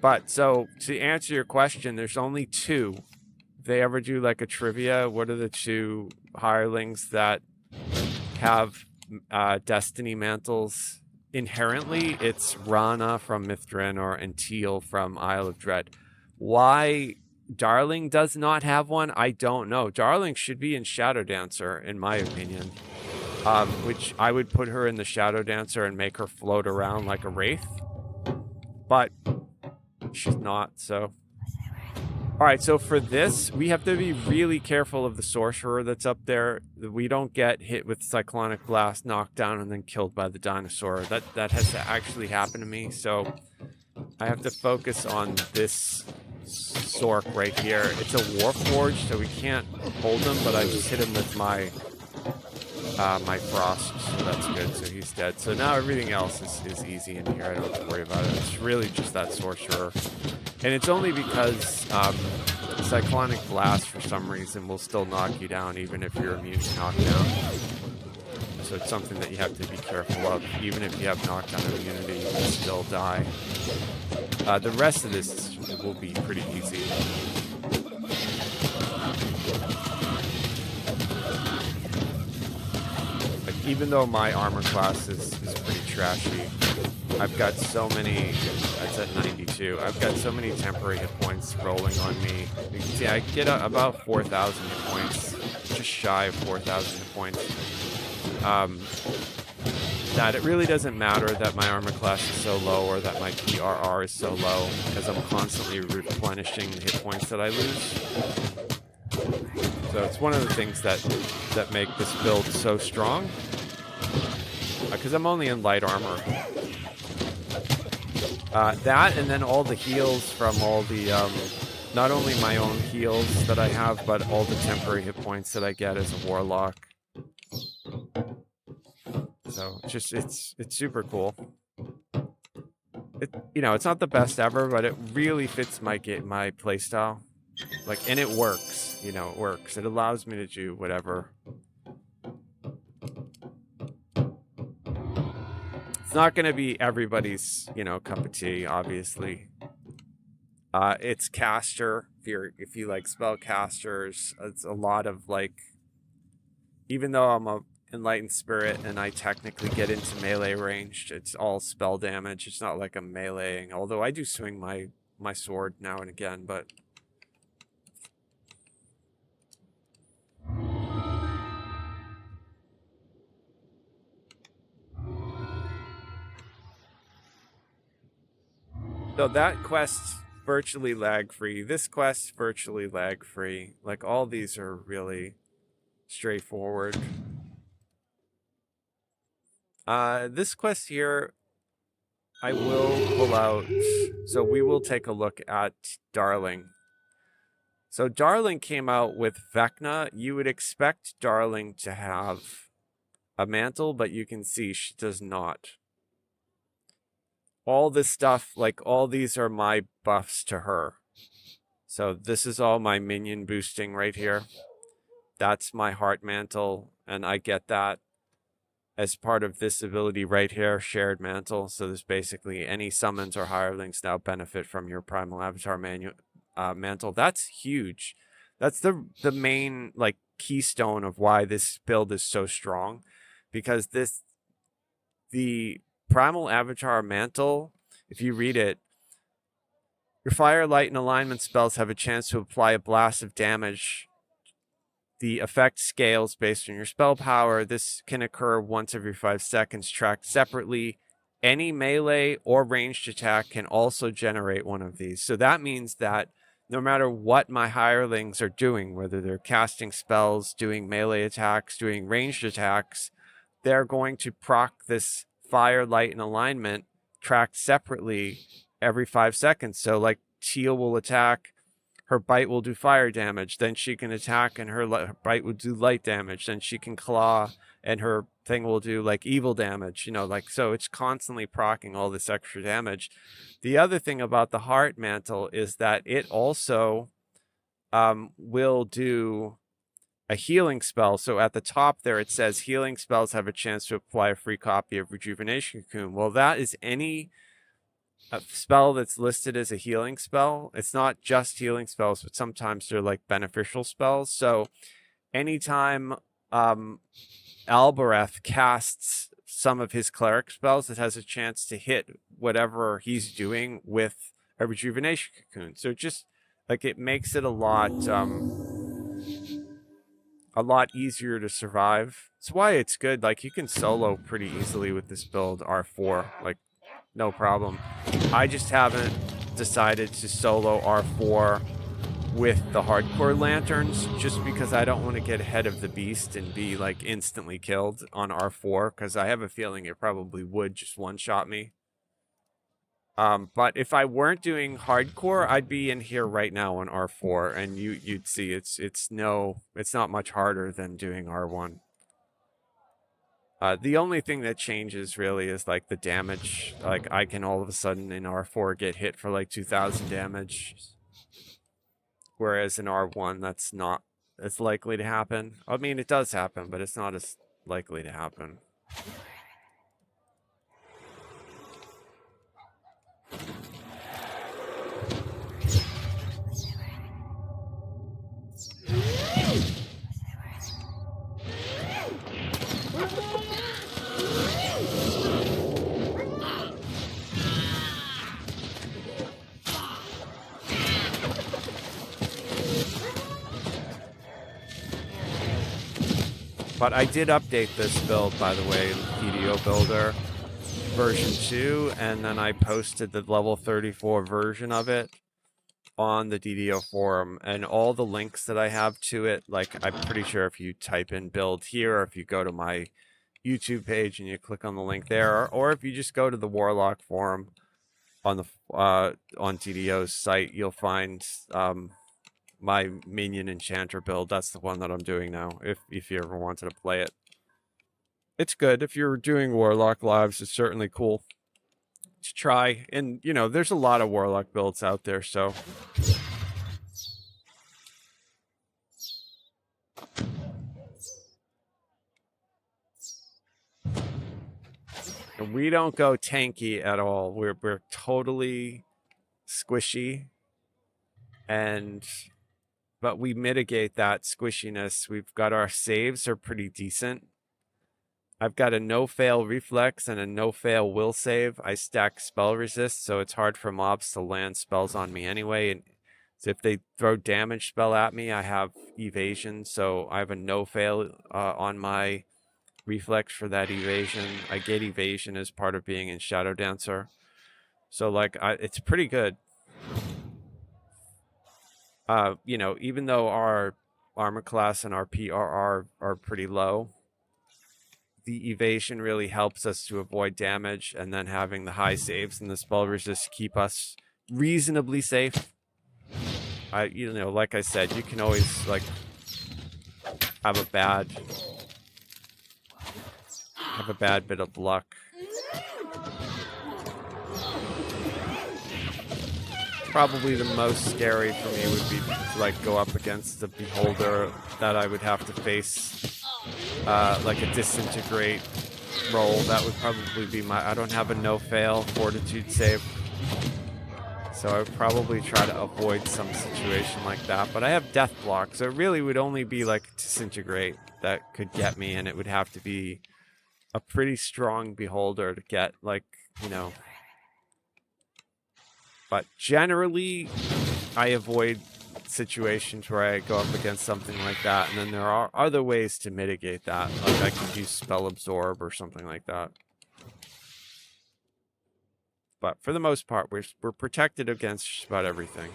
But so to answer your question, there's only 2. If they ever do like a trivia, what are the 2 hirelings that have destiny mantles? Inherently, it's Rana from Mithranor and Teal from Isle of Dread. Why Darling does not have one, I don't know. Darling should be in Shadow Dancer, in my opinion. Which I would put her in the Shadow Dancer and make her float around like a wraith. But she's not, so... Alright, so for this, we have to be really careful of the Sorcerer that's up there. We don't get hit with Cyclonic Blast, knocked down, and then killed by the dinosaur. That has actually happened to me, so I have to focus on this Sork right here. It's a Warforged, so we can't hold him, but I just hit him with my Frost, so that's good, so he's dead. So now everything else is easy in here. I don't have to worry about it. It's really just that Sorcerer. And it's only because Cyclonic Blast, for some reason, will still knock you down, even if your immune to knockdown. So it's something that you have to be careful of. Even if you have knockdown immunity, you can still die. The rest of this will be pretty easy. Like, even though my armor class is pretty trashy, I've got so many... That's at 92. I've got so many temporary hit points rolling on me. You can see I get about 4,000 hit points. Just shy of 4,000 hit points. That it really doesn't matter that my armor class is so low or that my PRR is so low, because I'm constantly replenishing the hit points that I lose. So it's one of the things that make this build so strong. Because I'm only in light armor. That, and then all the heals from all the, not only my own heals that I have, but all the temporary hit points that I get as a warlock. So it's super cool. It's not the best ever, but it really fits my playstyle. Like, and it works. It works. It allows me to do whatever. It's not going to be everybody's, cup of tea, obviously. It's caster. If you like spellcasters, it's a lot of like, even though I'm a enlightened spirit and I technically get into melee range, it's all spell damage. It's not like I'm meleeing, although I do swing my sword now and again, but so that quest virtually lag free. This quest virtually lag free. Like, all these are really straightforward. This quest here, I will pull out. So we will take a look at Darling. So Darling came out with Vecna. You would expect Darling to have a mantle, but you can see she does not. all this stuff, like all these are my buffs to her. So this is all my minion boosting right here. That's my heart mantle, and I get that as part of this ability right here, shared mantle. So there's basically any summons or hirelings now benefit from your primal avatar mantle. That's huge. That's the main like keystone of why this build is so strong, because the primal avatar mantle, if you read it, your fire, light, and alignment spells have a chance to apply a blast of damage. The effect scales based on your spell power. This can occur once every 5 seconds, tracked separately. Any melee or ranged attack can also generate one of these. So that means that no matter what my hirelings are doing, whether they're casting spells, doing melee attacks, doing ranged attacks, they're going to proc this fire, light, and alignment tracked separately every 5 seconds. So like Teal will attack, her bite will do fire damage, then she can attack and her bite will do light damage, then she can claw and her thing will do like evil damage, you know, like, so it's constantly proccing all this extra damage. The other thing about the heart mantle is that it also will do a healing spell. So at the top there it says healing spells have a chance to apply a free copy of Rejuvenation Cocoon. Well, that is any a spell that's listed as a healing spell. It's not just healing spells, but sometimes they're like beneficial spells. So anytime Albereth casts some of his cleric spells, it has a chance to hit whatever he's doing with a Rejuvenation Cocoon. So just like it makes it a lot easier to survive. That's why it's good. Like you can solo pretty easily with this build R4, like no problem. I just haven't decided to solo R4 with the hardcore lanterns, just because I don't want to get ahead of the beast and be like instantly killed on R4, because I have a feeling it probably would just one-shot me. But if I weren't doing hardcore, I'd be in here right now on R4, and you'd see it's not much harder than doing R1. The only thing that changes really is like the damage. Like I can all of a sudden in R4 get hit for like 2,000 damage, whereas in R1 that's not as likely to happen. I mean, it does happen, but it's not as likely to happen. But I did update this build, by the way, DDO Builder version 2, and then I posted the level 34 version of it on the DDO forum, and all the links that I have to it, like I'm pretty sure if you type in build here, or if you go to my YouTube page and you click on the link there, or if you just go to the Warlock forum on the on DDO's site, you'll find my Minion enchanter build. That's the one that I'm doing now, if you ever wanted to play it. It's good. If you're doing Warlock lives, it's certainly cool to try. And, you know, there's a lot of Warlock builds out there, so... We don't go tanky at all. We're totally squishy, but we mitigate that squishiness. We've got our saves are pretty decent. I've got a no-fail reflex and a no-fail will save. I stack spell resist, so it's hard for mobs to land spells on me anyway. And so if they throw damage spell at me, I have evasion, so I have a no-fail on my reflex for that evasion. I get evasion as part of being in Shadow Dancer. So, like, it's pretty good. You know, even though our armor class and our PRR are pretty low, the evasion really helps us to avoid damage, and then having the high saves and the spell resist keep us reasonably safe. You know, like I said, you can always, like, have a bad bit of luck. probably the most scary for me would be to like go up against the beholder that I would have to face like a disintegrate roll. That would probably be my, I don't have a no fail fortitude save, so I would probably try to avoid some situation like that. But I have death block, so it really would only be like disintegrate that could get me, and it would have to be a pretty strong beholder to get, like, you know. But generally, I avoid situations where I go up against something like that, and then there are other ways to mitigate that. Like I could use spell absorb or something like that. But for the most part, we're protected against just about everything.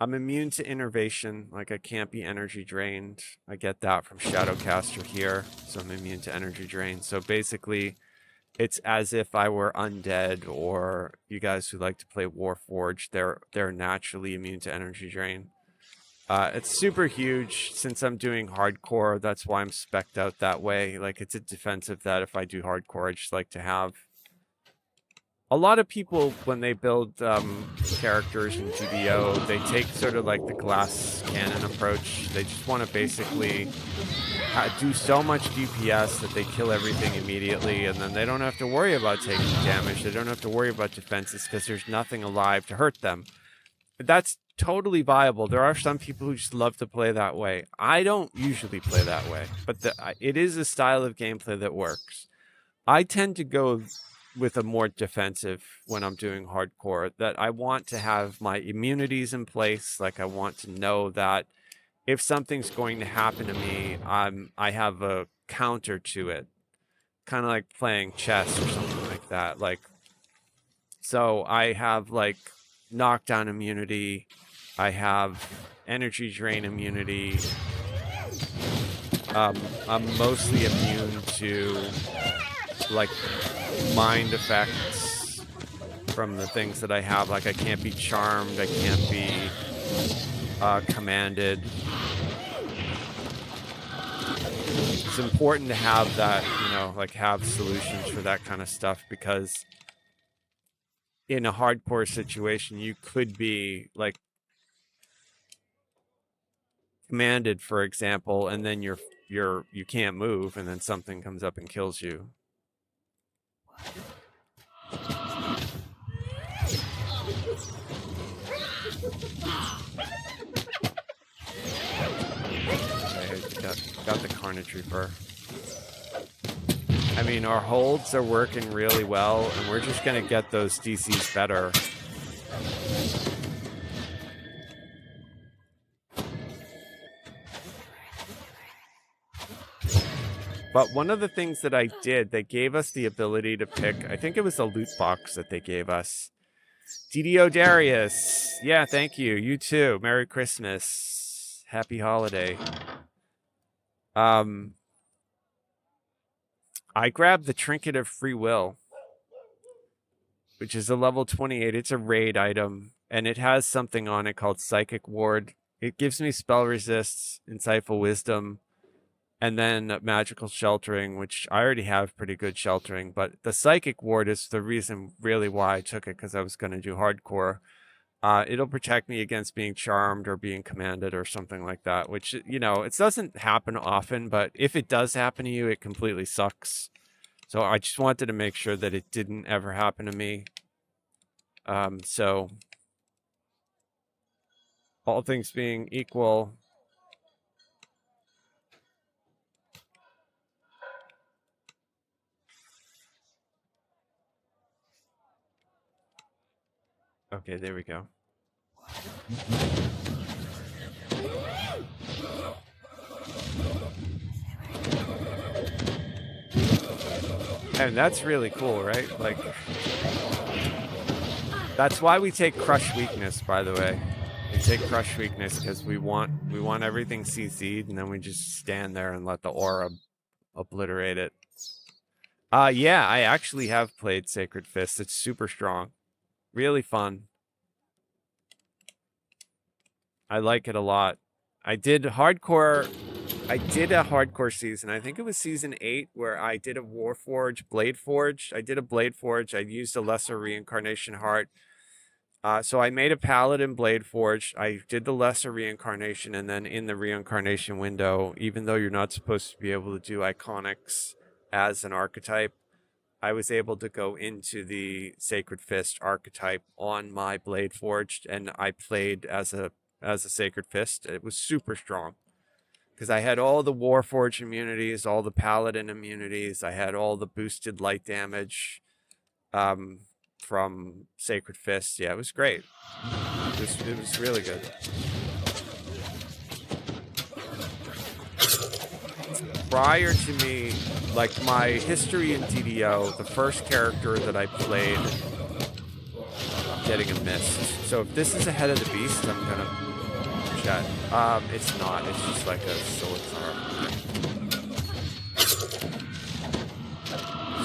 I'm immune to innervation, like I can't be energy drained. I get that from Shadowcaster here, so I'm immune to energy drain. So basically, it's as if I were undead, or you guys who like to play Warforged, they're naturally immune to energy drain. It's super huge since I'm doing hardcore. That's why I'm spec'd out that way. Like, it's a defensive that if I do hardcore, I just like to have. A lot of people, when they build characters in DDO, they take sort of like the glass cannon approach. They just want to basically do so much DPS that they kill everything immediately, and then they don't have to worry about taking damage. They don't have to worry about defenses because there's nothing alive to hurt them. That's totally viable. There are some people who just love to play that way. I don't usually play that way, but it is a style of gameplay that works. I tend to go with a more defensive when I'm doing hardcore, that I want to have my immunities in place. Like, I want to know that if something's going to happen to me, I have a counter to it. Kind of like playing chess or something like that. Like, so I have like knockdown immunity, I have energy drain immunity. I'm mostly immune to like mind effects from the things that I have. Like, I can't be charmed, I can't be commanded. It's important to have that, you know, like have solutions for that kind of stuff, because in a hardcore situation, you could be like commanded, for example, and then you can't move, and then something comes up and kills you. Got the Carnage Reaper. I mean, our holds are working really well, and we're just gonna get those DCs better. But one of the things that I did, they gave us the ability to pick, I think it was a loot box that they gave us. DDO Darius. Yeah, thank you. You too. Merry Christmas. Happy holiday. I grabbed the Trinket of Free Will, which is a level 28. It's a raid item, and it has something on it called Psychic Ward. It gives me spell resists, Insightful Wisdom, and then Magical Sheltering, which I already have pretty good sheltering. But the Psychic Ward is the reason really why I took it, because I was going to do hardcore. It'll protect me against being charmed or being commanded or something like that, which, you know, it doesn't happen often, but if it does happen to you, it completely sucks. So I just wanted to make sure that it didn't ever happen to me. So all things being equal, okay, there we go. And that's really cool, right? Like, that's why we take Crush Weakness, by the way. We take Crush Weakness because we want everything CC'd, and then we just stand there and let the aura obliterate it. Yeah, I actually have played Sacred Fist. It's super strong. Really fun. I like it a lot. I did hardcore I did a hardcore season. I think it was season 8 where I did a Warforge, Blade Forge. I did a Blade Forge. I used a lesser reincarnation heart. So I made a paladin Blade Forge. I did the lesser reincarnation, and then in the reincarnation window, even though you're not supposed to be able to do iconics as an archetype, I was able to go into the Sacred Fist archetype on my Blade Forged, and I played as a Sacred Fist. It was super strong because I had all the Warforged immunities, all the Paladin immunities. I had all the boosted light damage from Sacred Fist. Yeah, it was great. It was really good. Prior to me, like my history in DDO, the first character that I played, I'm getting a mist. So if this is ahead of the beast, I'm gonna chat. It's not. It's just like a Silicon.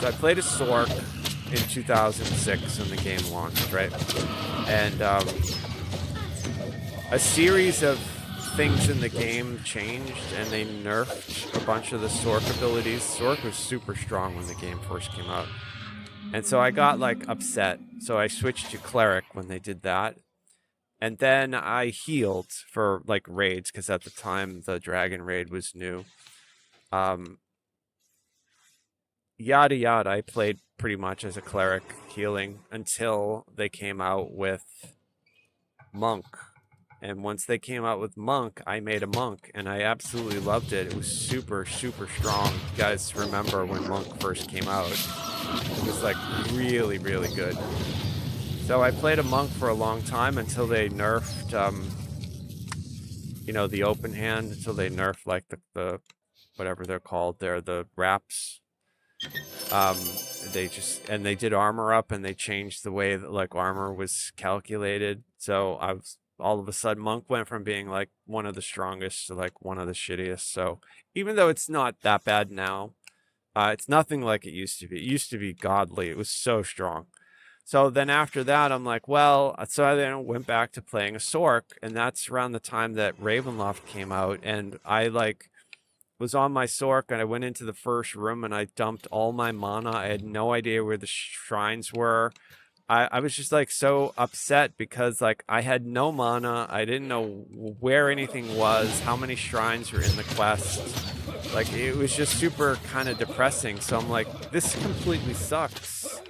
So I played a Sork in 2006 when the game launched, right? And a series of things in the game changed, and they nerfed a bunch of the Sork abilities. Sork was super strong when the game first came out. And so I got like upset. So I switched to Cleric when they did that. And then I healed for like raids, because at the time the Dragon Raid was new. Yada yada, I played pretty much as a Cleric healing until they came out with Monk. And once they came out with Monk, I made a Monk, and I absolutely loved it. It was super, super strong. You guys remember when Monk first came out? It was like really, really good. So I played a Monk for a long time until they nerfed, the open hand, until they nerfed like the whatever they're called. They're the wraps. They did armor up, and they changed the way that like armor was calculated. So all of a sudden Monk went from being like one of the strongest to like one of the shittiest. So even though it's not that bad now, it's nothing like it used to be. It used to be godly. It was so strong. So then after that, I'm like, well, so I then went back to playing a Sork, and that's around the time that Ravenloft came out, and I like was on my Sork, and I went into the first room, and I dumped all my mana. I had no idea where the shrines were. I was just like so upset because like I had no mana. I didn't know where anything was, how many shrines were in the quest. Like it was just super kind of depressing. So I'm like, this completely sucks.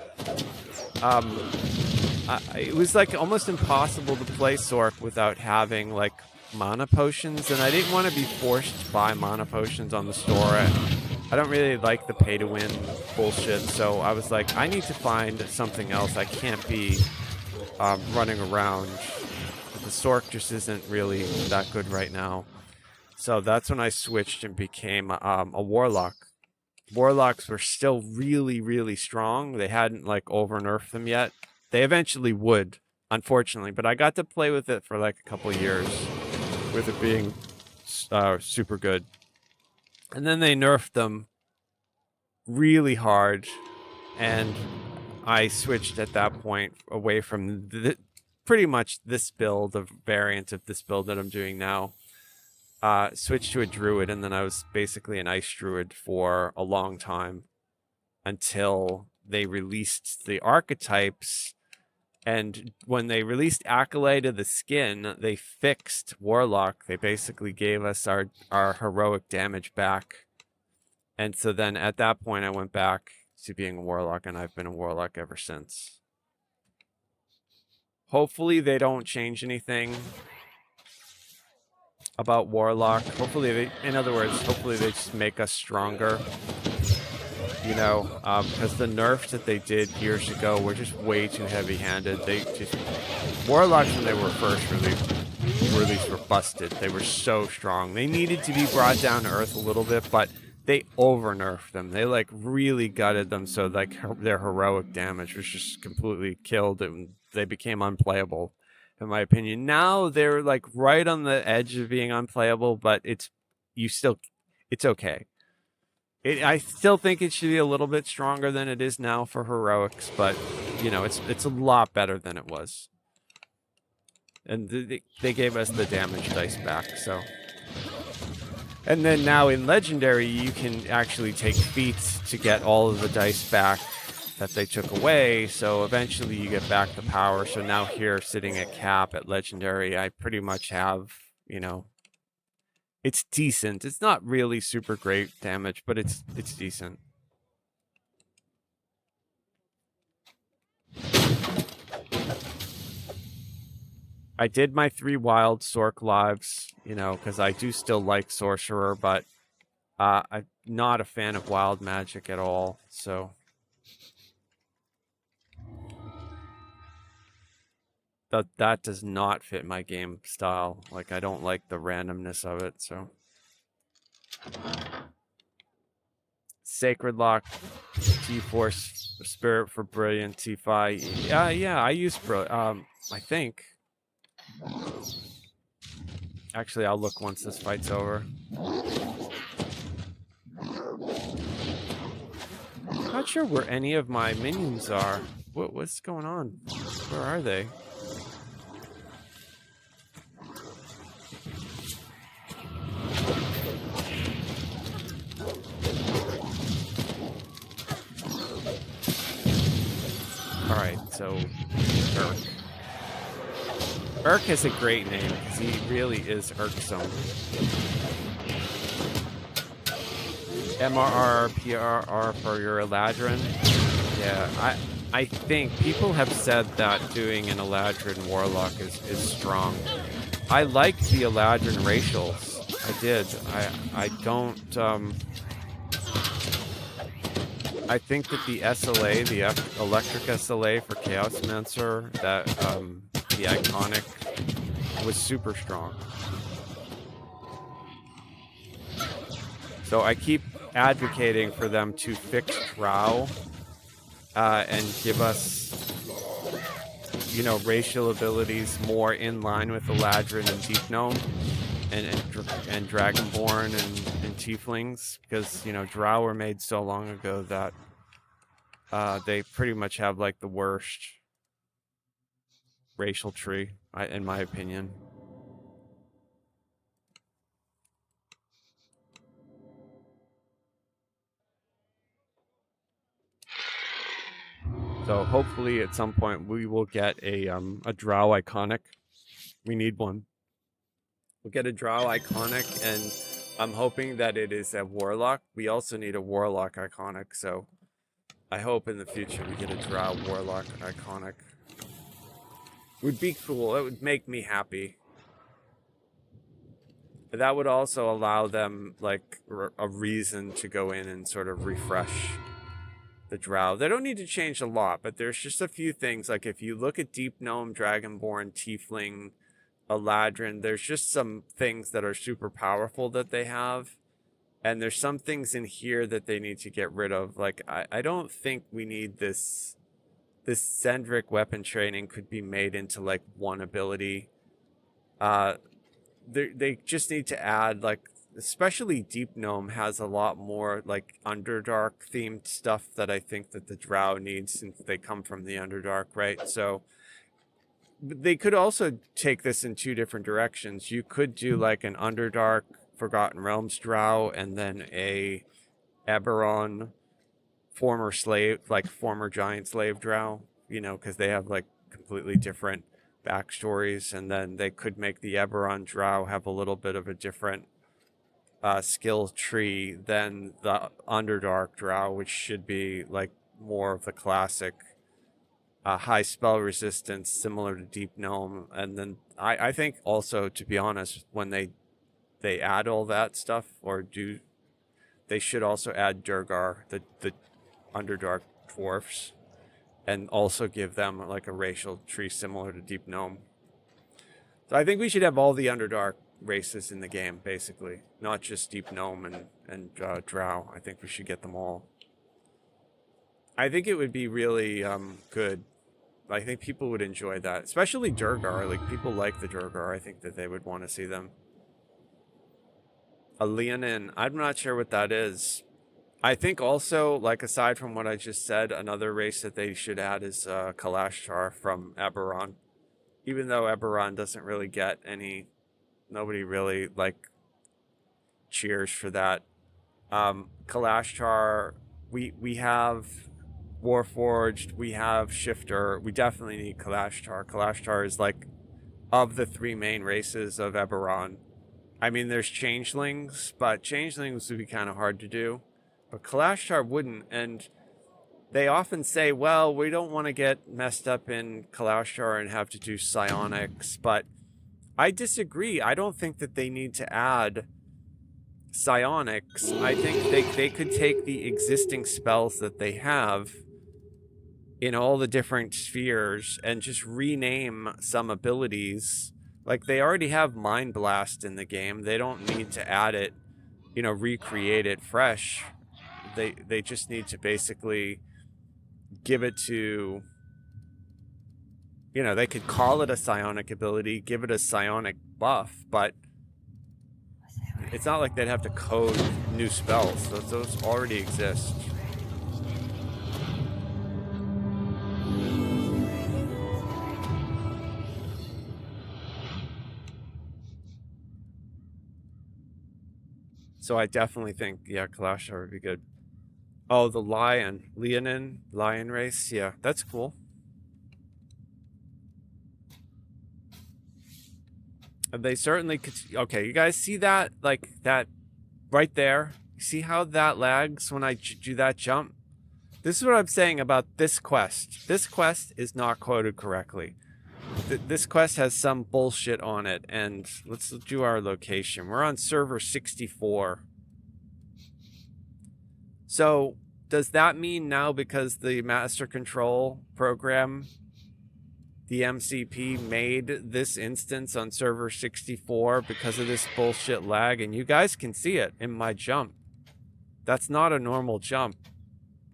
It was like almost impossible to play Sork without having like mana potions, and I didn't want to be forced to buy mana potions on the store. I don't really like the pay to win bullshit, so I was like, I need to find something else. I can't be running around. The Sork just isn't really that good right now. So that's when I switched and became a Warlock. Warlocks were still really, really strong. They hadn't like over nerfed them yet. They eventually would, unfortunately, but I got to play with it for like a couple years, with it being super good. And then they nerfed them really hard, and I switched at that point away from pretty much this build, a variant of this build that I'm doing now. Switched to a druid, and then I was basically an ice druid for a long time until they released the archetypes. And when they released Acolyte of the Skin, they fixed Warlock. They basically gave us our heroic damage back. And so then at that point, I went back to being a Warlock, and I've been a Warlock ever since. Hopefully they don't change anything about Warlock. Hopefully hopefully they just make us stronger. Because the nerfs that they did years ago were just way too heavy-handed. Warlocks, when they were first released were busted. They were so strong. They needed to be brought down to earth a little bit, but they over-nerfed them. They like really gutted them, so like their heroic damage was just completely killed, and they became unplayable, in my opinion. Now they're like right on the edge of being unplayable, but it's okay. I still think it should be a little bit stronger than it is now for heroics, but it's a lot better than it was. And they gave us the damage dice back, so And then now in Legendary, you can actually take feats to get all of the dice back that they took away. So eventually you get back the power. So now here, sitting at cap at Legendary, I pretty much have, you know, it's decent. It's not really super great damage, but it's decent. I did my 3 wild Sorc lives, you know, because I do still like Sorcerer, but I'm not a fan of wild magic at all, so that does not fit my game style. Like, I don't like the randomness of it, so. Sacred Lock, T-Force, Spirit for Brilliant, T5. Yeah, I use I think. Actually, I'll look once this fight's over. Not sure where any of my minions are. What's going on? Where are they? Alright, so Urk. Urk has a great name because he really is irksome. MRR, PRR for your Eladrin. Yeah, I think people have said that doing an Eladrin Warlock is strong. I like the Eladrin racials. I did. I don't I think that the SLA, the electric SLA for Chaos Mancer, that the iconic was super strong. So I keep advocating for them to fix Drow and give us, you know, racial abilities more in line with Eladrin and Deep Gnome and Dragonborn and Tieflings, because, you know, Drow were made so long ago that they pretty much have like the worst racial tree, in my opinion. So hopefully at some point we will get a Drow iconic. We need one. We'll get a Drow iconic, and I'm hoping that it is a Warlock. We also need a Warlock iconic, so I hope in the future we get a Drow Warlock iconic. Would be cool. It would make me happy. But that would also allow them like a reason to go in and sort of refresh the Drow. They don't need to change a lot, but there's just a few things. Like if you look at Deep Gnome, Dragonborn, Tiefling, Eladrin, there's just some things that are super powerful that they have. And there's some things in here that they need to get rid of. Like, I don't think we need this. This Zendrick weapon training could be made into like one ability. They just need to add, like, especially Deep Gnome has a lot more like Underdark themed stuff that I think that the Drow needs, since they come from the Underdark, right? So they could also take this in 2 different directions. You could do like an Underdark Forgotten Realms Drow and then a Eberron former slave, like former giant slave Drow, you know, because they have like completely different backstories. And then they could make the Eberron Drow have a little bit of a different skill tree than the Underdark Drow, which should be like more of the classic high spell resistance, similar to Deep Gnome. And then I think also, to be honest, when they add all that stuff, or do, they should also add Durgar, the Underdark dwarfs, and also give them like a racial tree similar to Deep Gnome. So I think we should have all the Underdark races in the game, basically, not just Deep Gnome and Drow. I think we should get them all. I think it would be really good. I think people would enjoy that, especially Durgar. Like, people like the Durgar. I think that they would want to see them. A Leonin, I'm not sure what that is. I think also, like, aside from what I just said, another race that they should add is Kalashtar from Eberron. Even though Eberron doesn't really get any, nobody really, like, cheers for that. Kalashtar, we have Warforged, we have Shifter. We definitely need Kalashtar. Kalashtar is like of the three main races of Eberron. I mean, there's changelings, but changelings would be kind of hard to do. But Kalashtar wouldn't, and they often say, well, we don't want to get messed up in Kalashtar and have to do psionics, but I disagree. I don't think that they need to add psionics. I think they could take the existing spells that they have in all the different spheres and just rename some abilities. Like, they already have Mind Blast in the game. They don't need to add it, recreate it fresh. They just need to basically give it to, they could call it a psionic ability, give it a psionic buff, but it's not like they'd have to code new spells. Those already exist. So I definitely think, yeah, Kalashtar would be good. Oh, the lion race. Yeah, that's cool. And they certainly could. Okay, you guys see that? Like that right there? You see how that lags when I do that jump? This is what I'm saying about this quest. This quest is not coded correctly. This quest has some bullshit on it, and let's do our location. We're on server 64. So does that mean now, because the master control program, the MCP, made this instance on server 64 because of this bullshit lag? And you guys can see it in my jump. That's not a normal jump.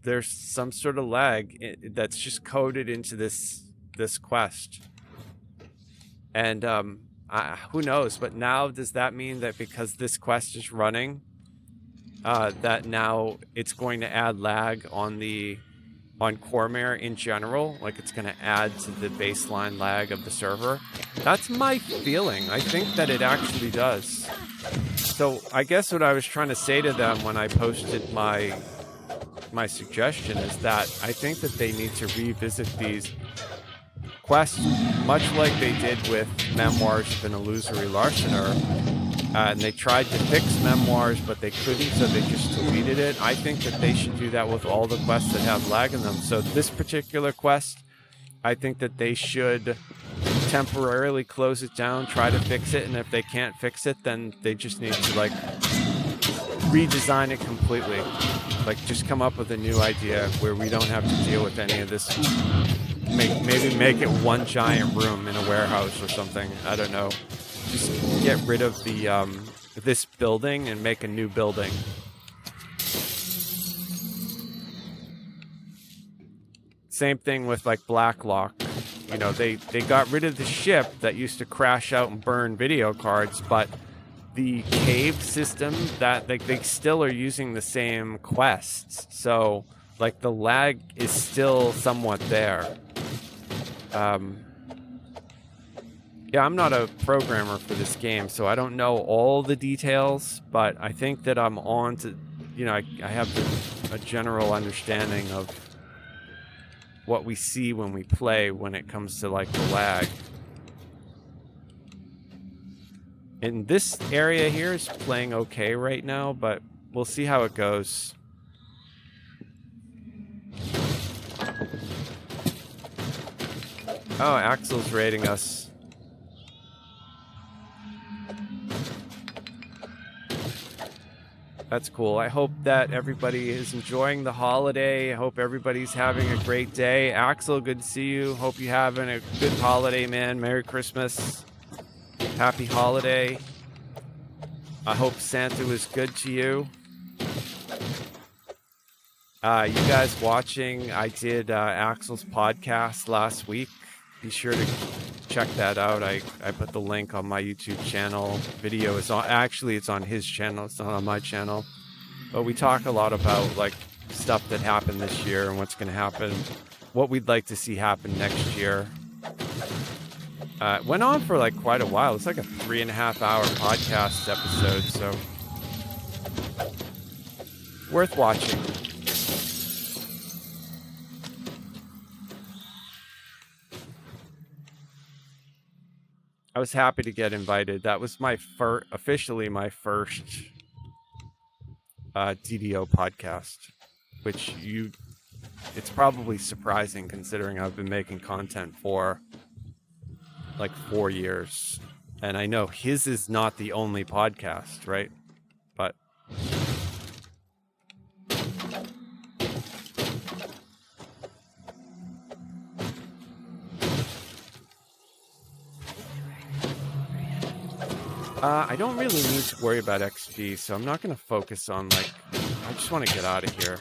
There's some sort of lag that's just coded into this quest. And who knows? But now, does that mean that because this quest is running, that now it's going to add lag on Cormare in general? Like, it's going to add to the baseline lag of the server? That's my feeling. I think that it actually does. So I guess what I was trying to say to them when I posted my suggestion is that I think that they need to revisit these quests, much like they did with Memoirs of an Illusory Larcener. And they tried to fix Memoirs, but they couldn't, so they just deleted it. I think that they should do that with all the quests that have lag in them. So this particular quest, I think that they should temporarily close it down, try to fix it, and if they can't fix it, then they just need to, like, redesign it completely. Like, just come up with a new idea where we don't have to deal with any of this. Maybe make it one giant room in a warehouse or something. I don't know. Just get rid of the this building and make a new building. Same thing with, like, Blacklock. They got rid of the ship that used to crash out and burn video cards, but the cave system, that they still are using the same quests. So, like, the lag is still somewhat there. Yeah, I'm not a programmer for this game, so I don't know all the details, but I think that I'm on to, I have a general understanding of what we see when we play when it comes to, like, the lag. And this area here is playing okay right now, but we'll see how it goes. Oh, Axel's raiding us. That's cool. I hope that everybody is enjoying the holiday. I hope everybody's having a great day. Axel, good to see you. Hope you're having a good holiday, man. Merry Christmas. Happy holiday. I hope Santa was good to you. You guys watching, I did Axel's podcast last week. Be sure to check that out. I put the link on my YouTube channel. Video is on, actually it's on his channel, it's not on my channel. But we talk a lot about, like, stuff that happened this year and what's going to happen, what we'd like to see happen next year. It went on for, like, quite a while. It's like a 3.5 hour podcast episode, so worth watching. I was happy to get invited. That was my officially my first DDO podcast, which it's probably surprising considering I've been making content for like 4 years. And I know his is not the only podcast, right? But I don't really need to worry about XP, so I'm not going to focus on, like, I just want to get out of here.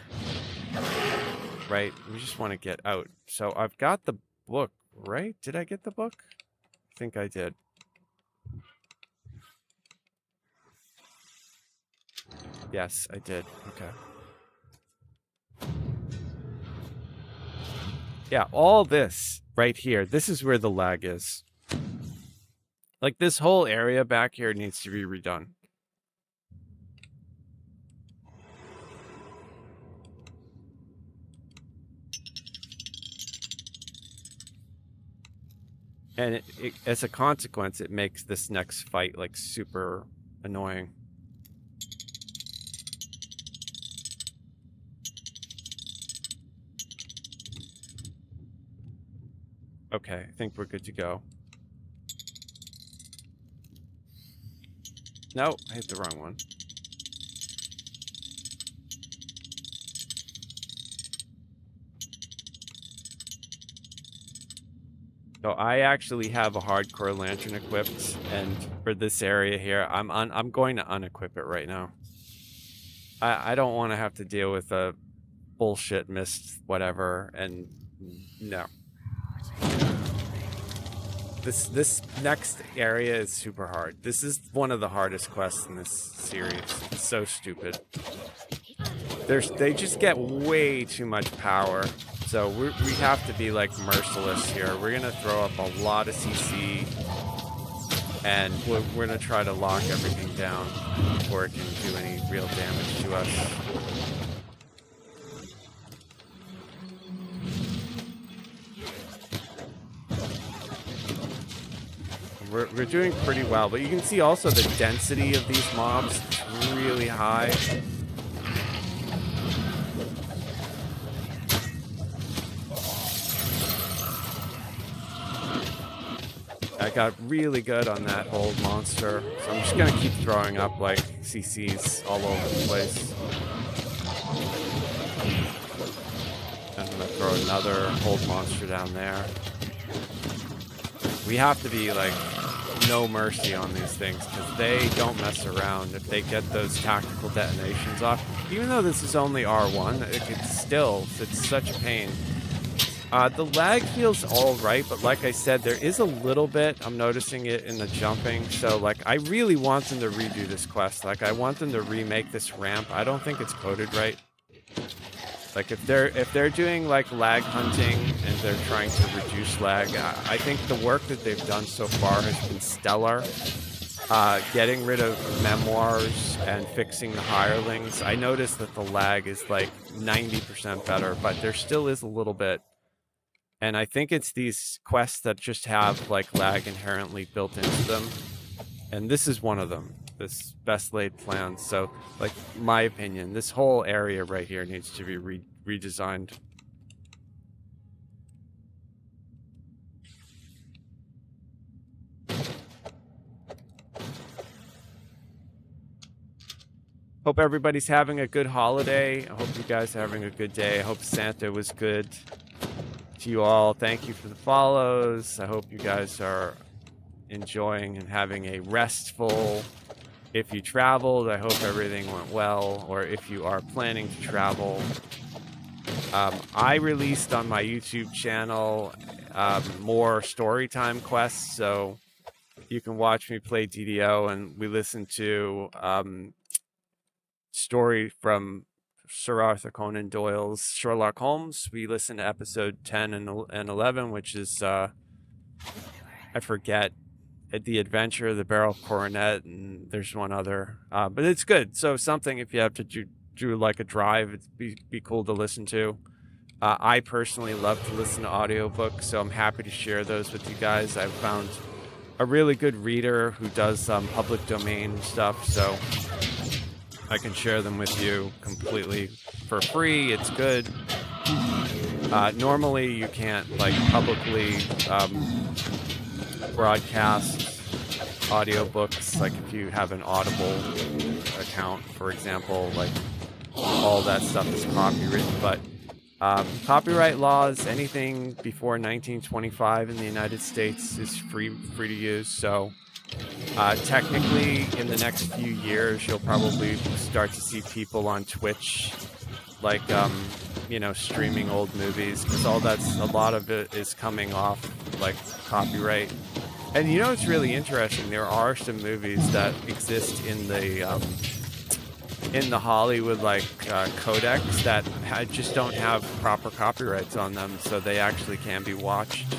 Right? We just want to get out. So I've got the book, right? Did I get the book? I think I did. Yes, I did. Okay. Yeah, all this right here, this is where the lag is. Like, this whole area back here needs to be redone. And as a consequence, it makes this next fight, like, super annoying. Okay, I think we're good to go. No, I hit the wrong one. So I actually have a hardcore lantern equipped, and for this area here, I'm going to unequip it right now. I don't want to have to deal with a bullshit mist whatever, and no. This next area is super hard. This is one of the hardest quests in this series. It's so stupid. They just get way too much power. So we have to be, like, merciless here. We're going to throw up a lot of CC, and we're going to try to lock everything down before it can do any real damage to us. We're doing pretty well, but you can see also the density of these mobs is really high. I got really good on that old monster, so I'm just gonna keep throwing up, like, CCs all over the place. I'm gonna throw another old monster down there. We have to be, like, no mercy on these things, because they don't mess around. If they get those tactical detonations off, even though this is only R1, it's such a pain. The lag feels all right, but like I said, there is a little bit. I'm noticing it in the jumping. So, like, I really want them to redo this quest. Like, I want them to remake this ramp. I don't think it's coded right. Like, if they're doing, like, lag hunting and they're trying to reduce lag, I think the work that they've done so far has been stellar. Getting rid of memoirs and fixing the hirelings. I noticed that the lag is, like, 90% better, but there still is a little bit. And I think it's these quests that just have, like, lag inherently built into them. And this is one of them, this best laid plans. So, like, my opinion, this whole area right here needs to be redesigned. Hope everybody's having a good holiday. I hope you guys are having a good day. I hope Santa was good to you all. Thank you for the follows. I hope you guys are enjoying and having a restful, if you traveled, I hope everything went well, or if you are planning to travel. I released on my YouTube channel more storytime quests, so you can watch me play DDO, and we listen to story from Sir Arthur Conan Doyle's Sherlock Holmes. We listened to episode 10 and 11, which is, I forget, The Adventure of the Barrel Coronet, and there's one other. But it's good. So something if you have to do like a drive, it'd be cool to listen to. I personally love to listen to audiobooks, so I'm happy to share those with you guys. I've found a really good reader who does public domain stuff, so I can share them with you completely for free. It's good. Normally you can't like publicly broadcast audiobooks, like if you have an Audible account, for example, like all that stuff is copywritten, but copyright laws, anything before 1925 in the United States is free to use. So technically in the next few years you'll probably start to see people on Twitch like streaming old movies, because a lot of it is coming off like copyright. And it's really interesting, there are some movies that exist in the Hollywood codex that just don't have proper copyrights on them, so they actually can be watched.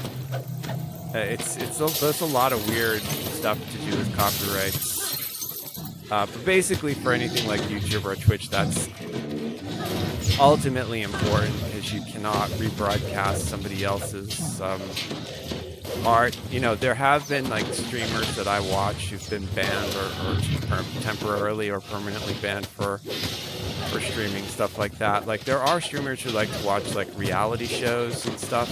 There's a lot of weird stuff to do with copyrights, but basically for anything like YouTube or Twitch, that's ultimately important, because you cannot rebroadcast somebody else's art. There have been like streamers that I watch who've been banned or temporarily or permanently banned for streaming stuff like that. Like there are streamers who like to watch like reality shows and stuff.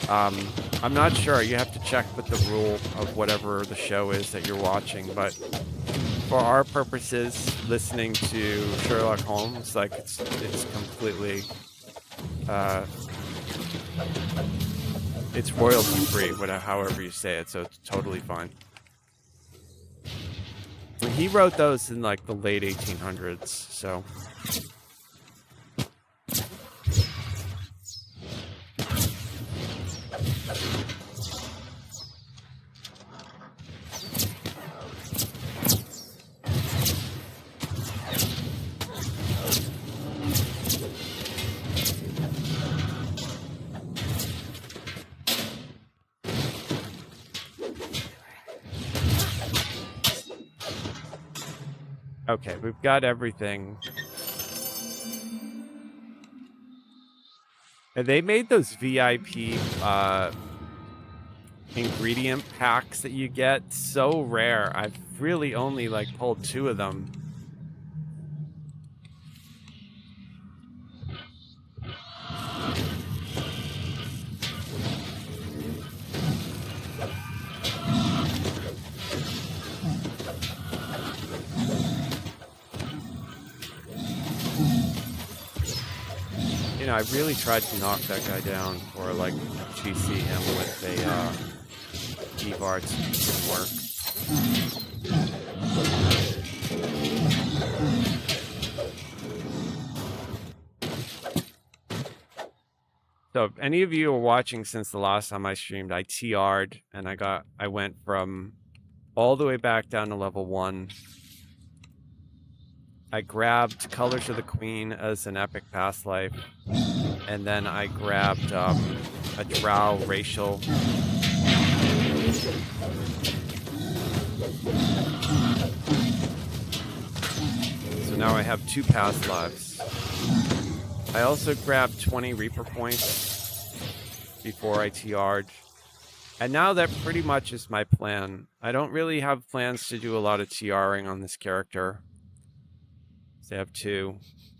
I'm not sure, you have to check with the rule of whatever the show is that you're watching, but for our purposes, listening to Sherlock Holmes, like it's completely it's royalty free, however you say it, so it's totally fine. He wrote those in like the late 1800s, so. Okay, we've got everything. And they made those VIP ingredient packs that you get so rare. I've really only like pulled 2 of them. I really tried to knock that guy down, or like GC him with a Evart. Didn't work. So if any of you are watching since the last time I streamed, I TR'd and I went from all the way back down to level 1. I grabbed Colors of the Queen as an epic past life, and then I grabbed a drow racial. So now I have 2 past lives. I also grabbed 20 Reaper points before I TR'd. And now that pretty much is my plan. I don't really have plans to do a lot of TRing on this character. I have 2.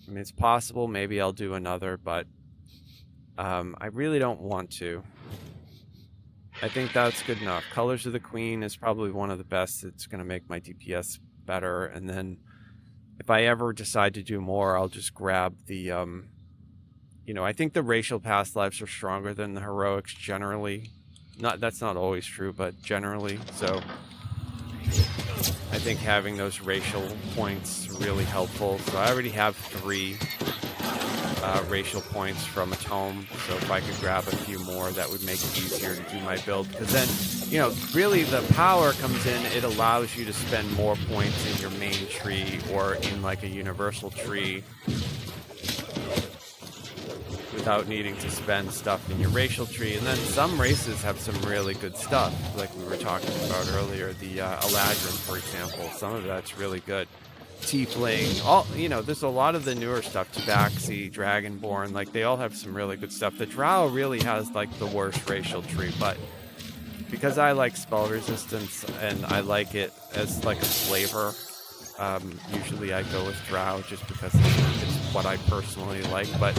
I mean, it's possible maybe I'll do another, but I really don't want to. I think that's good enough. Colors of the Queen is probably one of the best. It's going to make my DPS better, and then if I ever decide to do more, I'll just grab the I think the racial past lives are stronger than the heroics generally. That's not always true, but generally. So I think having those racial points is really helpful. So I already have 3 racial points from a tome. So if I could grab a few more, that would make it easier to do my build. Because then, really the power comes in. It allows you to spend more points in your main tree or in like a universal tree without needing to spend stuff in your racial tree. And then some races have some really good stuff, like we were talking about earlier, the Eladrin, for example. Some of that's really good. Tiefling, all, you know, there's a lot of the newer stuff, Tabaxi, Dragonborn, like they all have some really good stuff. The Drow really has like the worst racial tree, but because I like spell resistance and I like it as like a flavor, usually I go with Drow just because it's what I personally like. But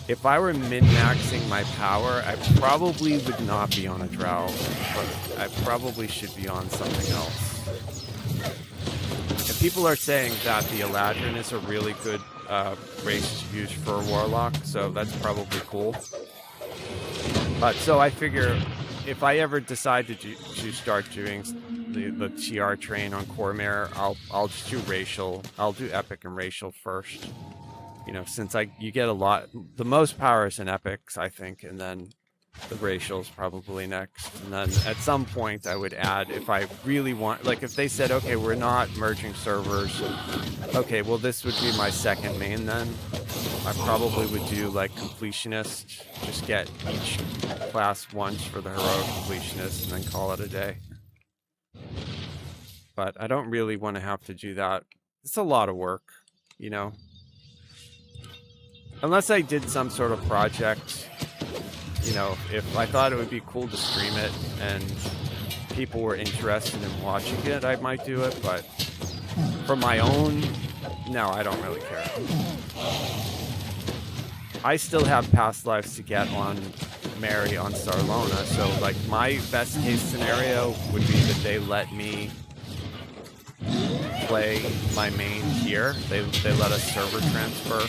if I were min-maxing my power, I probably would not be on a Drow, but I probably should be on something else. And people are saying that the Eladrin is a really good race to use for a Warlock, so that's probably cool. But so I figure if I ever decide to start doing the TR train on Cormare, I'll just do racial. I'll do epic and racial first. You know, since you get a lot, the most power is in epics, I think, and then the racial's probably next. And then at some point I would add, if I really want, like if they said, okay, we're not merging servers, okay, well this would be my second main then. I probably would do like completionist, just get each class once for the heroic completionist and then call it a day. But I don't really want to have to do that. It's a lot of work, you know. Unless I did some sort of project, you know, if I thought it would be cool to stream it and people were interested in watching it, I might do it, but for my own, no, I don't really care. I still have past lives to get on Mary on Sarlona, so like my best case scenario would be that they let me play my main here. They let us server transfer.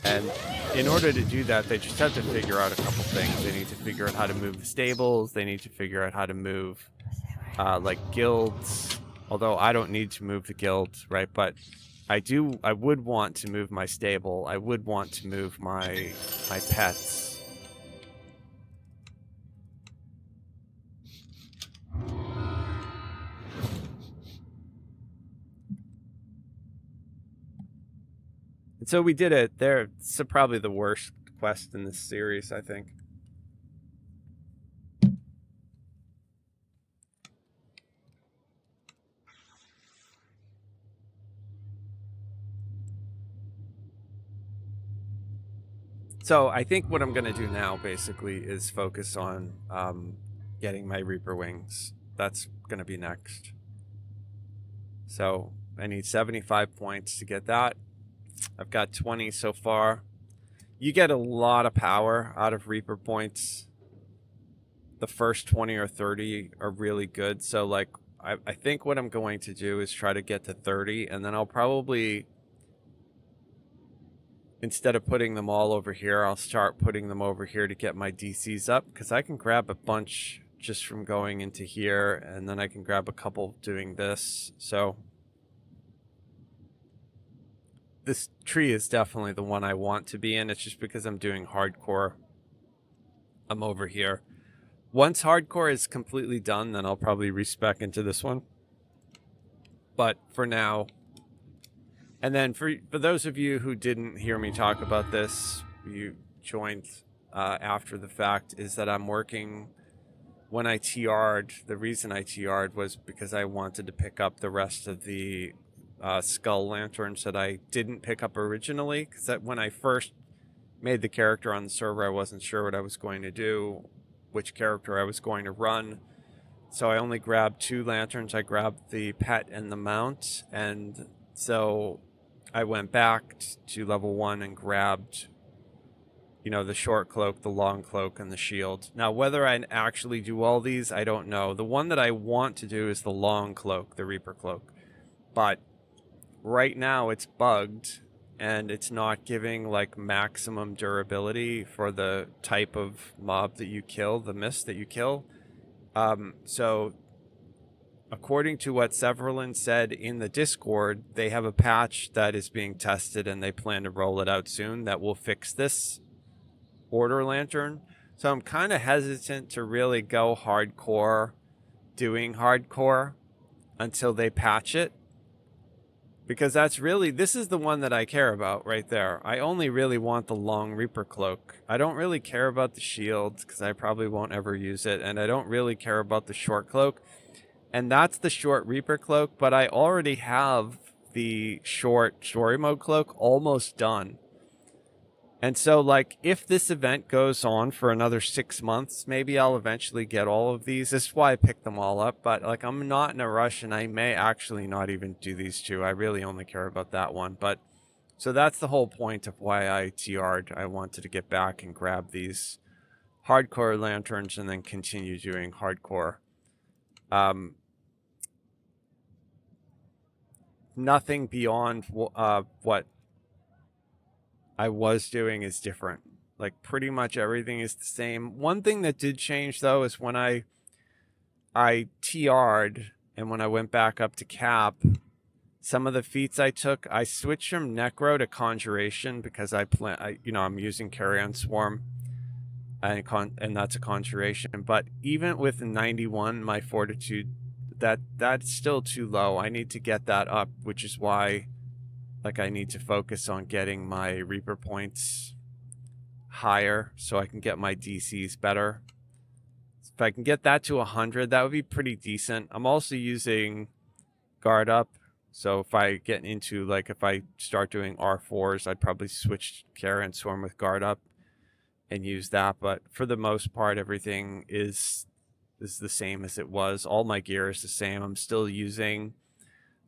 And in order to do that, they just have to figure out a couple things. They need to figure out how to move the stables. They need to figure out how to move, like, guilds. Although I don't need to move the guilds, right? But I would want to move my stable. I would want to move my pets. So we did it there. It's probably the worst quest in this series, I think. So I think what I'm going to do now basically is focus on getting my Reaper Wings. That's going to be next. So I need 75 points to get that. I've got 20 so far. You get a lot of power out of Reaper points. The first 20 or 30 are really good. So like I think what I'm going to do is try to get to 30, and then I'll probably, instead of putting them all over here, I'll start putting them over here to get my DCs up, because I can grab a bunch just from going into here, and then I can grab a couple doing this. So this tree is definitely the one I want to be in. It's just because I'm doing hardcore. I'm over here. Once hardcore is completely done, then I'll probably respec into this one. But for now, and then for those of you who didn't hear me talk about this, you joined after the fact, is that I'm working, when I TR'd, the reason I TR'd was because I wanted to pick up the rest of the skull lanterns that I didn't pick up originally, because when I first made the character on the server, I wasn't sure what I was going to do, which character I was going to run. So I only grabbed 2 lanterns. I grabbed the pet and the mount, and so I went back to level 1 and grabbed, you know, the short cloak, the long cloak, and the shield. Now, whether I actually do all these, I don't know. The one that I want to do is the long cloak, the Reaper cloak. But right now it's bugged, and it's not giving like maximum durability for the type of mob that you kill, the mist that you kill. So according to what Severlin said in the Discord, they have a patch that is being tested, and they plan to roll it out soon that will fix this order lantern. So I'm kind of hesitant to really go hardcore doing hardcore until they patch it, because that's really, this is the one that I care about right there. I only really want the long Reaper cloak. I don't really care about the shield, because I probably won't ever use it, and I don't really care about the short cloak, and that's the short Reaper cloak. But I already have the short story mode cloak almost done. And so, like, if this event goes on for another 6 months, maybe I'll eventually get all of these. This is why I picked them all up. But, like, I'm not in a rush, and I may actually not even do these two. I really only care about that one. But, so that's the whole point of why I TR'd. I wanted to get back and grab these hardcore lanterns and then continue doing hardcore. Nothing beyond what I was doing is different. Like, pretty much everything is the same. One thing that did change, though, is when I TR'd and when I went back up to cap, some of the feats I took, I switched from Necro to Conjuration because I'm using Carrion Swarm, and that's a Conjuration. But even with 91, my Fortitude, that's still too low. I need to get that up, which is why, like, I need to focus on getting my Reaper points higher so I can get my DCs better. If I can get that to 100, that would be pretty decent. I'm also using Guard Up. So if I get into, like, if I start doing R4s, I'd probably switch Carrion Swarm with Guard Up and use that. But for the most part, everything is the same as it was. All my gear is the same. I'm still using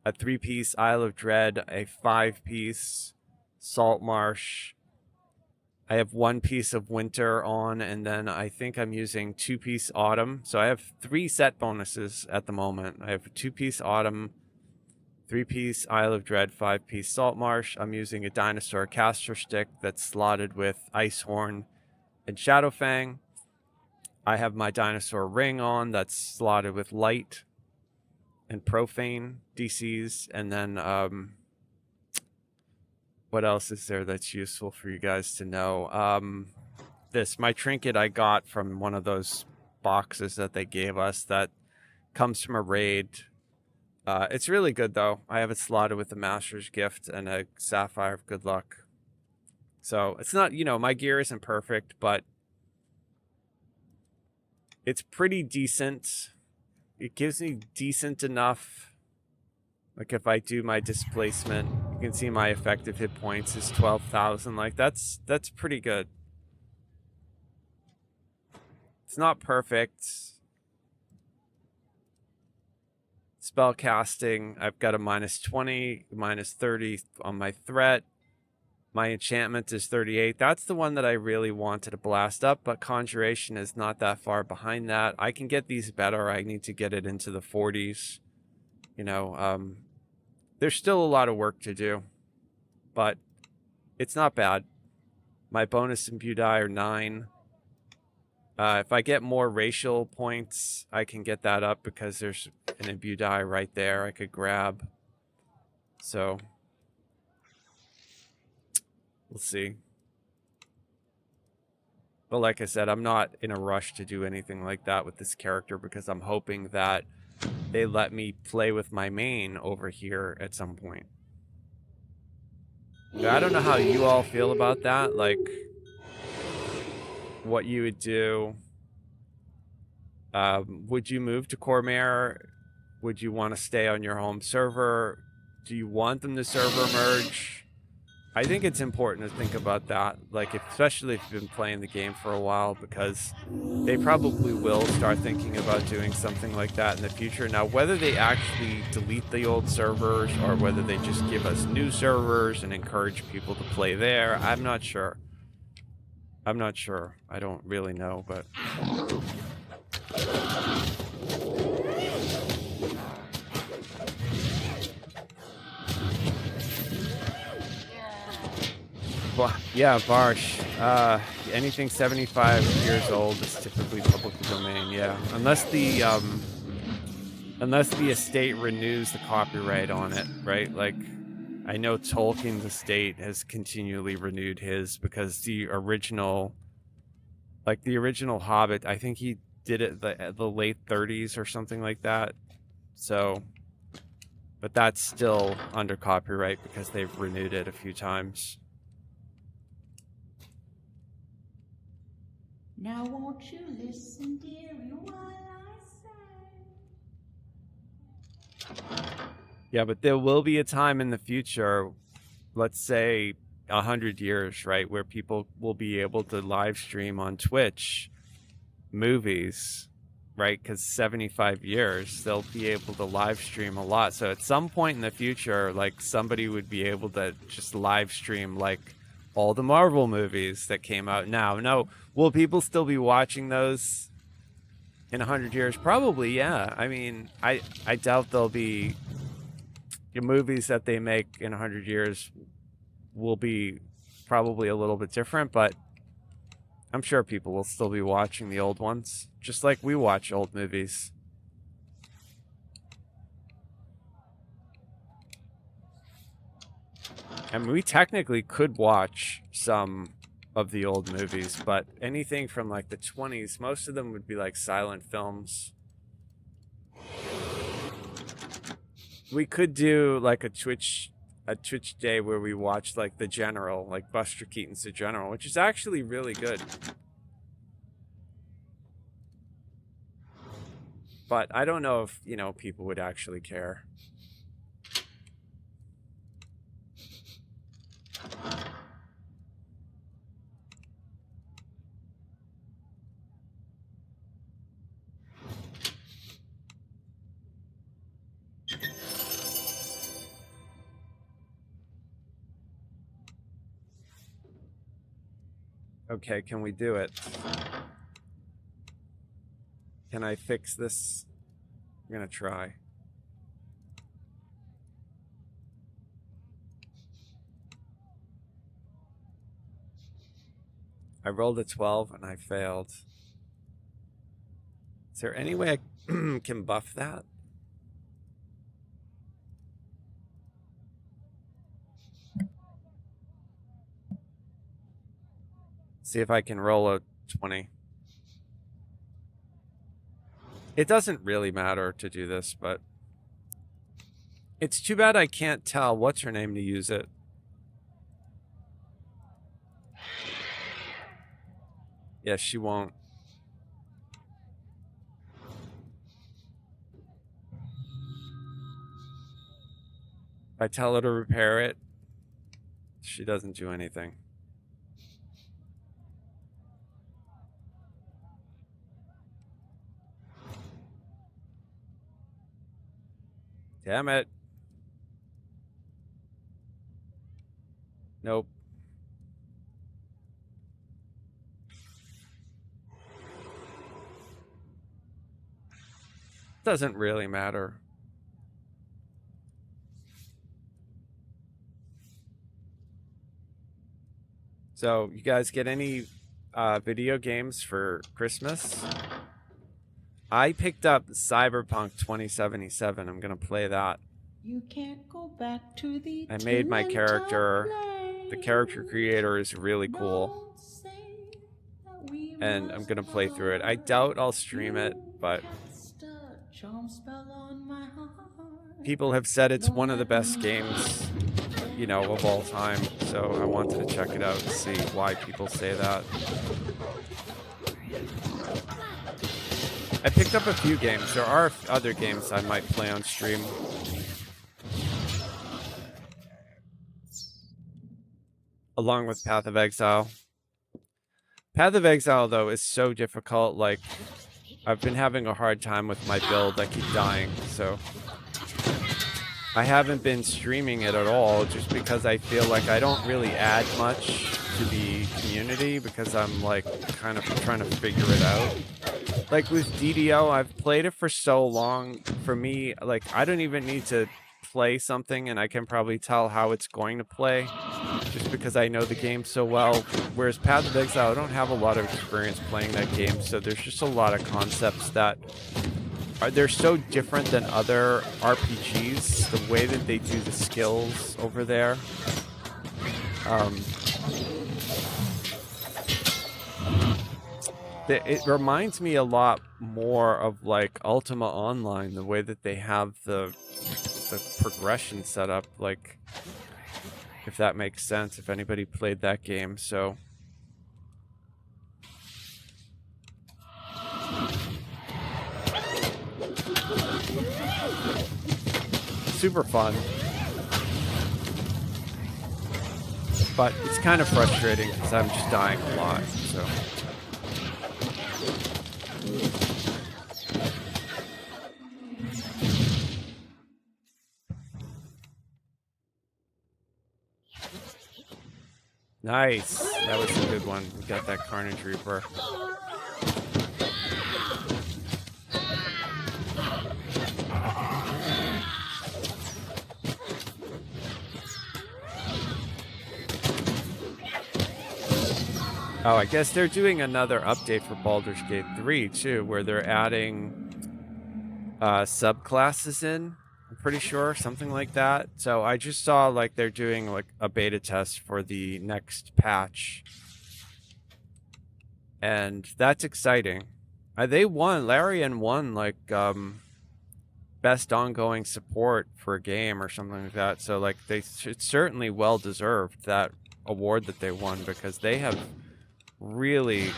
a 3-piece Isle of Dread, a 5-piece Salt Marsh. I have 1 piece of Winter on, and then I think I'm using 2-piece Autumn. So I have 3 set bonuses at the moment. I have a 2-piece Autumn, 3-piece Isle of Dread, 5-piece Salt Marsh. I'm using a Dinosaur Caster Stick that's slotted with Icehorn and Shadowfang. I have my Dinosaur Ring on that's slotted with Light and Profane DCs. And then what else is there that's useful for you guys to know? My trinket I got from one of those boxes that they gave us that comes from a raid. It's really good, though. I have it slotted with a Master's Gift and a Sapphire of Good Luck. So it's not, my gear isn't perfect, but it's pretty decent. It gives me decent enough. Like, if I do my displacement, you can see my effective hit points is 12,000. Like, that's pretty good. It's not perfect. Spell casting, I've got a -20, -30 on my threat. My enchantment is 38. That's the one that I really wanted to blast up, but Conjuration is not that far behind that. I can get these better. I need to get it into the 40s. There's still a lot of work to do, but it's not bad. My bonus and Budai are 9. If I get more racial points, I can get that up because there's an imbue die right there I could grab. So we'll see. But like I said, I'm not in a rush to do anything like that with this character because I'm hoping that they let me play with my main over here at some point. I don't know how you all feel about that. Like, what you would do. Would you move to Cormair? Would you want to stay on your home server? Do you want them to server merge? I think it's important to think about that, like, especially if you've been playing the game for a while, because they probably will start thinking about doing something like that in the future. Now, whether they actually delete the old servers or whether they just give us new servers and encourage people to play there, I'm not sure. I don't really know, but... Yeah, Barsh. Anything 75 years old is typically public domain. Yeah, unless the estate renews the copyright on it, right? Like, I know Tolkien's estate has continually renewed his because the original Hobbit, I think he did it the late 30s or something like that. So, but that's still under copyright because they've renewed it a few times. Now won't you listen, dearie, while I say Yeah, but there will be a time in the future, let's say 100 years, right, where people will be able to live stream on Twitch movies, right? Because 75 years, they'll be able to live stream a lot. So at some point in the future, like somebody would be able to just live stream like all the Marvel movies that came out now. No, will people still be watching those in 100 years? Probably, yeah. I mean, I doubt there'll be the movies that they make in 100 years will be probably a little bit different, but I'm sure people will still be watching the old ones, just like we watch old movies. I mean, we technically could watch some of the old movies, but anything from like the 20s, most of them would be like silent films. We could do like a Twitch day where we watch like The General, like Buster Keaton's The General, which is actually really good. But I don't know if, you know, people would actually care. Okay, can we do it? Can I fix this? I'm gonna try. I rolled a 12 and I failed. Is there any way I can buff that? See if I can roll a 20. It doesn't really matter to do this, but it's too bad I can't tell what's her name to use it. Yeah, she won't. If I tell her to repair it, she doesn't do anything. Damn it. Nope. Doesn't really matter. So, you guys get any video games for Christmas? I picked up Cyberpunk 2077. I'm gonna play that. You can't go back to the I made my character. The character place. creator is really cool. Don't say that we And I'm must gonna play through it. I doubt I'll stream it, but cast a charm spell on my heart. people have said it's one of the best games, you know, of all time. So I wanted to check it out and see why people say that. I picked up a few games. There are other games I might play on stream. Along with Path of Exile. Path of Exile, though, is so difficult. Like, I've been having a hard time with my build. I keep dying, so I haven't been streaming it at all just because I feel like I don't really add much to the community because I'm, like, kind of trying to figure it out. Like, with DDO, I've played it for so long. For me, like, I don't even need to play something and I can probably tell how it's going to play just because I know the game so well. Whereas Path of Exile, I don't have a lot of experience playing that game, so there's just a lot of concepts that they're so different than other RPGs, the way that they do the skills over there. It reminds me a lot more of like Ultima Online, the way that they have the progression set up, like, if that makes sense, if anybody played that game. So super fun. But it's kind of frustrating because I'm just dying a lot, so. Nice. That was a good one. We got that Carnage Reaper. Oh, I guess they're doing another update for Baldur's Gate 3 too, where they're adding subclasses in. I'm pretty sure, something like that. So I just saw like they're doing like a beta test for the next patch. And that's exciting. They won, Larian won like best ongoing support for a game or something like that. So like it's certainly well deserved, that award that they won, because they have really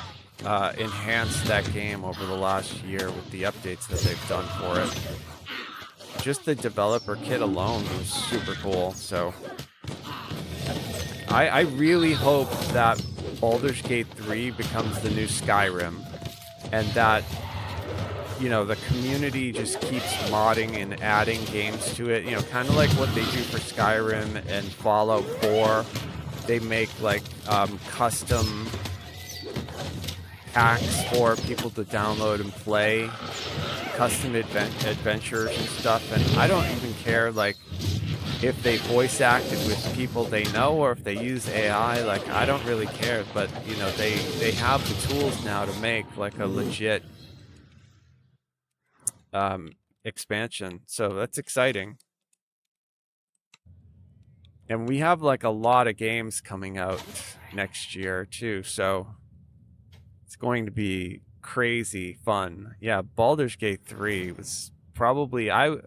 enhanced that game over the last year with the updates that they've done for it. Just the developer kit alone was super cool. So I really hope that Baldur's Gate 3 becomes the new Skyrim, and that, you know, the community just keeps modding and adding games to it, you know, kind of like what they do for Skyrim and Fallout 4. They make like custom packs for people to download and play, custom adventures and stuff. And I don't even care like if they voice acted with people they know or if they use AI. Like, I don't really care, but you know, they have the tools now to make like a legit expansion. So that's exciting. And we have like a lot of games coming out next year too, so it's going to be crazy fun. Yeah, Baldur's Gate 3 was probably, I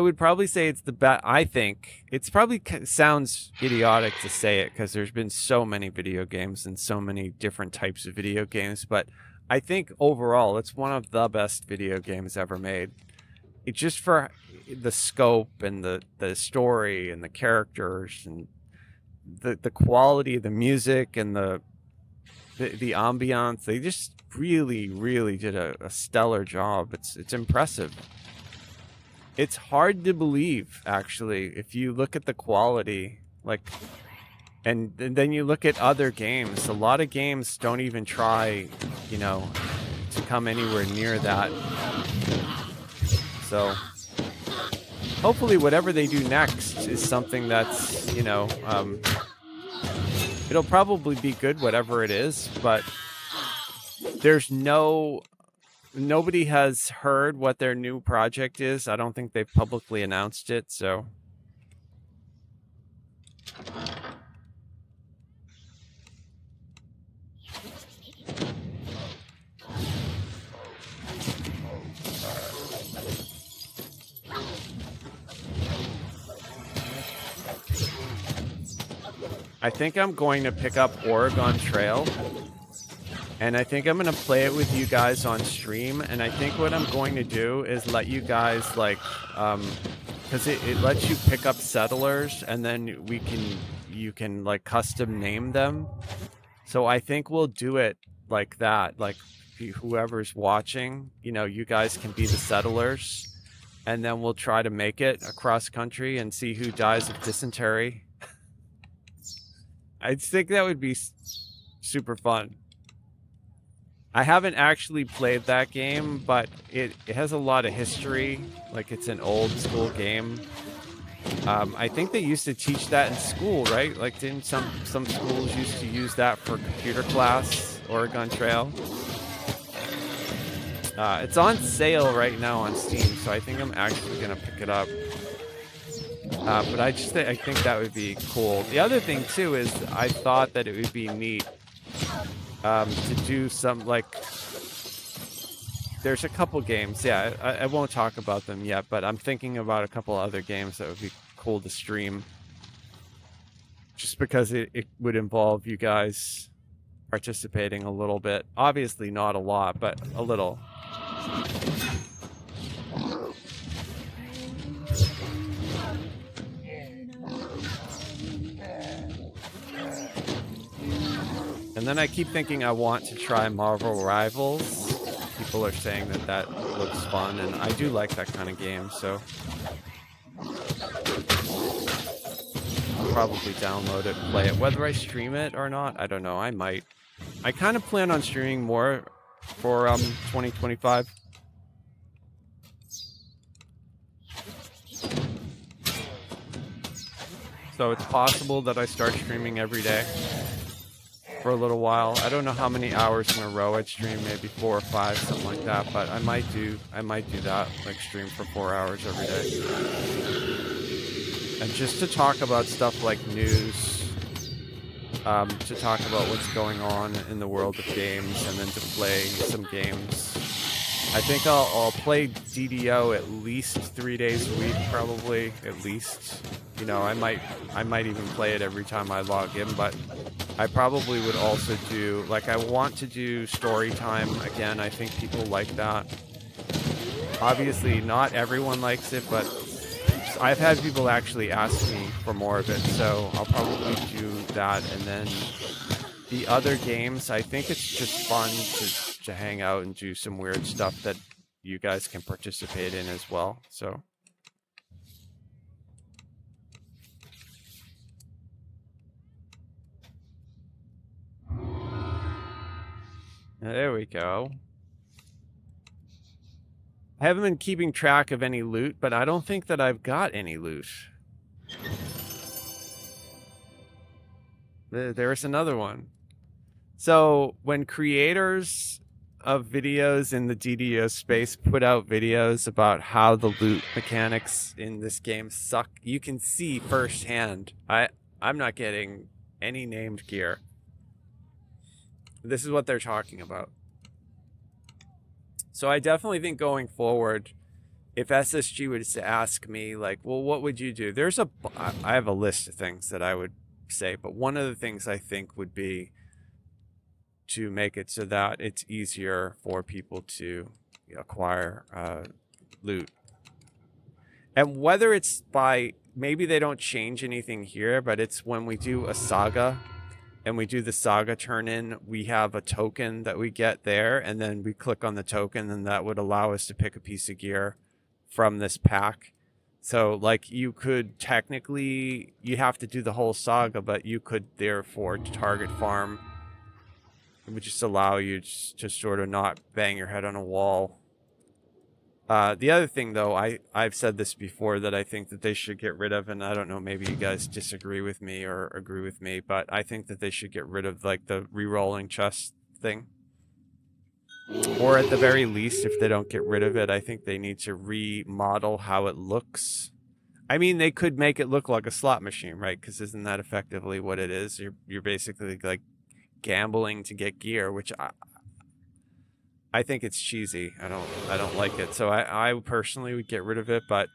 would probably say it's the best. I think it's probably sounds idiotic to say it because there's been so many video games and so many different types of video games, but I think overall it's one of the best video games ever made. It's just for the scope and the story and the characters and the quality of the music and the ambiance. They just really did a stellar job. It's impressive. It's hard to believe, actually, if you look at the quality, like, and then you look at other games. A lot of games don't even try, you know, to come anywhere near that. So hopefully whatever they do next is something that's, you know, it'll probably be good, whatever it is, but there's nobody has heard what their new project is. I don't think they've publicly announced it, so. I think I'm going to pick up Oregon Trail, and I think I'm going to play it with you guys on stream. And I think what I'm going to do is let you guys, like, because it lets you pick up settlers, and then you can like custom name them. So I think we'll do it like that. Like, whoever's watching, you know, you guys can be the settlers, and then we'll try to make it across country and see who dies of dysentery. I think that would be super fun. I haven't actually played that game, but it has a lot of history. Like, it's an old school game. I think they used to teach that in school, right? Like, didn't some schools used to use that for computer class, Oregon Trail? It's on sale right now on Steam, so I think I'm actually gonna pick it up. But I think that would be cool. The other thing too is I thought that it would be neat to do some, like, there's a couple games. Yeah, I won't talk about them yet, but I'm thinking about a couple other games that would be cool to stream. Just because it would involve you guys participating a little bit. Obviously not a lot, but a little. And then I keep thinking I want to try Marvel Rivals. People are saying that that looks fun, and I do like that kind of game, so I'll probably download it and play it. Whether I stream it or not, I don't know. I might. I kind of plan on streaming more for 2025. So it's possible that I start streaming every day for a little while. I don't know how many hours in a row I'd stream, maybe 4 or 5, something like that. But I might do that, like stream for 4 hours every day. And just to talk about stuff like news, to talk about what's going on in the world of games, and then to play some games. I think I'll play DDO at least 3 days a week, probably, at least. You know, I might even play it every time I log in, but I probably would also do, like, I want to do story time again. I think people like that. Obviously, not everyone likes it, but I've had people actually ask me for more of it, so I'll probably do that. And then the other games, I think it's just fun to hang out and do some weird stuff that you guys can participate in as well. So there we go. I haven't been keeping track of any loot, but I don't think that I've got any loot. There's another one. So when creators of videos in the DDO space put out videos about how the loot mechanics in this game suck, you can see firsthand. I'm not getting any named gear. This is what they're talking about. So I definitely think going forward, if SSG was to ask me, like, well, what would you do? I have a list of things that I would say, but one of the things I think would be to make it so that it's easier for people to acquire loot. And whether it's by, maybe they don't change anything here, but it's when we do a saga and we do the saga turn in, we have a token that we get there, and then we click on the token, and that would allow us to pick a piece of gear from this pack. So, like, you could technically, you have to do the whole saga, but you could therefore target farm. It would just allow you to sort of not bang your head on a wall. The other thing, though, I've said this before, that I think that they should get rid of, and I don't know, maybe you guys disagree with me or agree with me, but I think that they should get rid of, like, the re-rolling chest thing. Or at the very least, if they don't get rid of it, I think they need to remodel how it looks. I mean, they could make it look like a slot machine, right? Because isn't that effectively what it is? You're basically, like, gambling to get gear, which I think it's cheesy. I don't like it. So I personally would get rid of it, but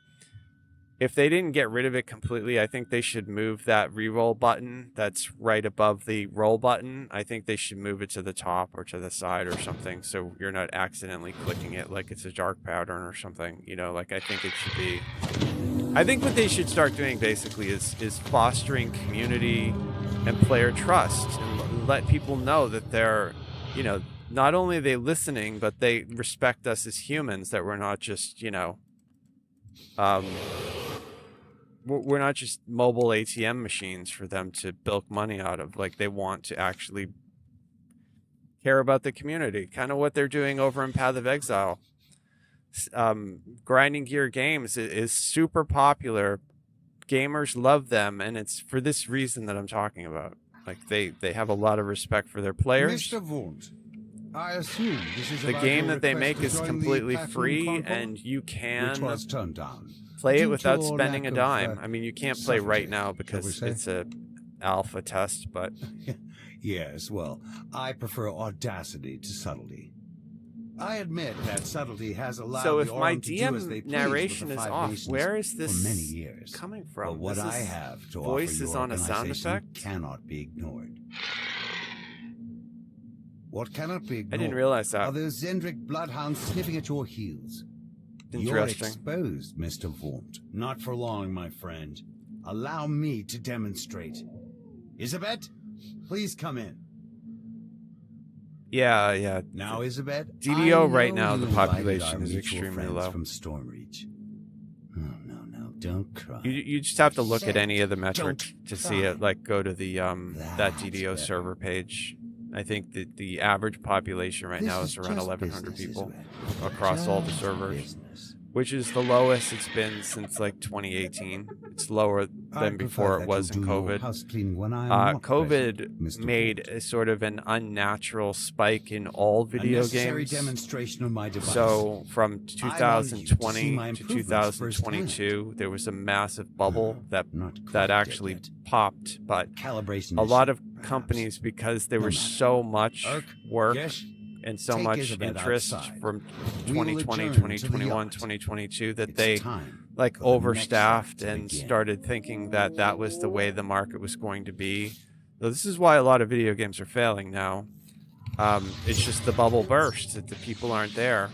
if they didn't get rid of it completely, I think they should move that reroll button that's right above the roll button. I think they should move it to the top or to the side or something, so you're not accidentally clicking it like it's a dark pattern or something. You know, like, I think it should be, I think what they should start doing basically is fostering community and player trust, and let people know that they're, you know, not only are they listening, but they respect us as humans, that we're not just, you know, we're not just mobile ATM machines for them to bilk money out of. Like, they want to actually care about the community, kind of what they're doing over in Path of Exile. Grinding Gear Games is super popular. Gamers love them, and it's for this reason that I'm talking about. Like, they have a lot of respect for their players. Mr. Wundt, I assume this is The about game your that they request make to is join completely the Platinum free, Chronicle, and you which can was turned down. play it Due without to spending a lack dime. of, I mean, you can't play right subtlety, now shall we because say? it's a alpha test, but Yes, well, I prefer audacity to subtlety. I admit that subtlety has allowed so if the my Aurum to do as they DM please narration with the is Five off, Nations where is for this many years. coming from? But what This I is- have to voice offer is your on a sound organization effect? cannot be ignored. What cannot be ignored I didn't realize that. are those Zendrick bloodhounds sniffing at your heels. You're Interesting. exposed, Mr. Wundt. Not for long, my friend. Allow me to demonstrate. Isabet, please come in. Yeah, yeah. Now, Isabel, DDO I right know now, you the invited population our is mutual extremely friends low. from Stormreach. Oh, no, don't cry. You just have to look at Said, any of the metrics don't to see it. cry. Like go to the that That's DDO better. server page. I think the average population right This now is around just 1,100 business, people Isabel. across all the Just servers, business. which is the lowest it's been since like 2018. It's lower I than prefer before it that was you in do your COVID. house cleaning when I'm not present, COVID Mr. made Bolt. a sort of an unnatural spike in all A video necessary games. demonstration of my device. So from I wanted you to see 2020 my to improvements 2022, there was a massive bubble that Not quite that dead actually yet. popped. But Calibration a lot issue, of perhaps. companies, because there No was matter. so much Urk, work Gish, and so take much Isabel interest outside. from We'll 2020, adjourn to the 2021, yacht. 2022 that It's they time like for the next overstaffed act to and begin. started thinking that that was the way the market was going to be. So this is why a lot of video games are failing now. It's just the bubble burst, that the people aren't there.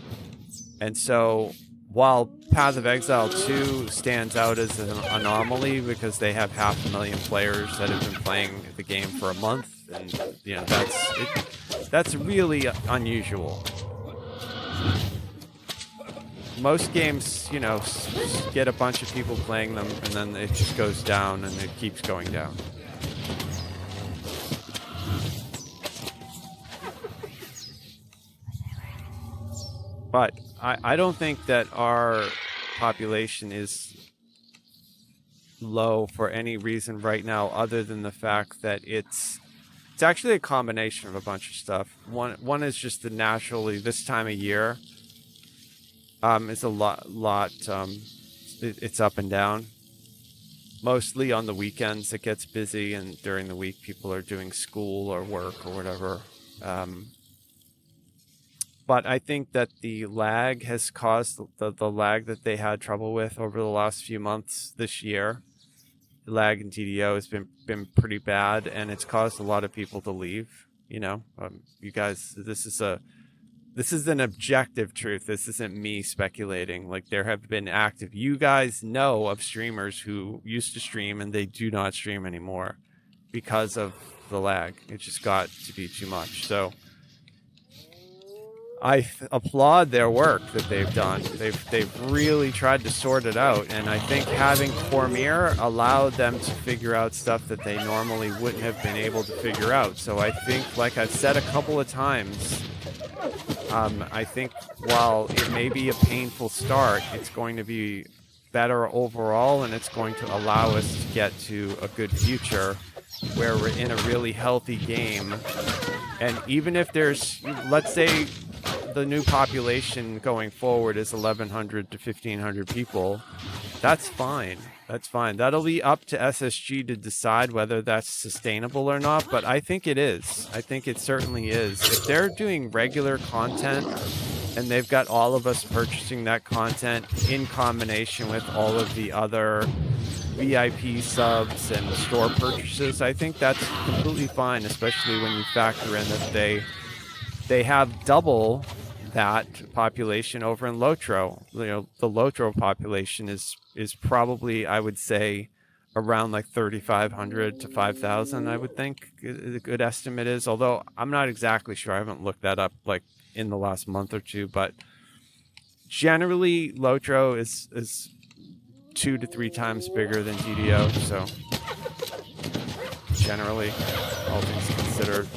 And so while Path of Exile 2 stands out as an anomaly because they have 500,000 players that have been playing the game for a month, and you know that's really unusual. Most games, you know, get a bunch of people playing them, and then it just goes down, and it keeps going down. But I don't think that our population is low for any reason right now other than the fact that it's actually a combination of a bunch of stuff. One is just the naturally this time of year it's a lot it's up and down. Mostly on the weekends it gets busy, and during the week people are doing school or work or whatever. But I think that the lag has caused the lag that they had trouble with over the last few months this year. The lag in DDO has been pretty bad, and it's caused a lot of people to leave. You know, you guys, this is an objective truth. This isn't me speculating. Like, there have been active. You guys know of streamers who used to stream and they do not stream anymore because of the lag. It just got to be too much. So I applaud their work that they've done. They've really tried to sort it out, and I think having Cormier allowed them to figure out stuff that they normally wouldn't have been able to figure out. So I think, like I've said a couple of times, I think while it may be a painful start, it's going to be better overall, and it's going to allow us to get to a good future where we're in a really healthy game. And even if there's, let's say, the new population going forward is 1,100 to 1,500 people, that's fine. That's fine. That'll be up to SSG to decide whether that's sustainable or not, but I think it is. I think it certainly is. If they're doing regular content and they've got all of us purchasing that content in combination with all of the other VIP subs and store purchases, I think that's completely fine, especially when you factor in that they have double that population over in Lotro. You know, the Lotro population is probably, I would say, around like 3,500 to 5,000, I would think a good estimate is, although I'm not exactly sure. I haven't looked that up like in the last month or two, but generally Lotro is 2 to 3 times bigger than DDO, so generally, all things considered.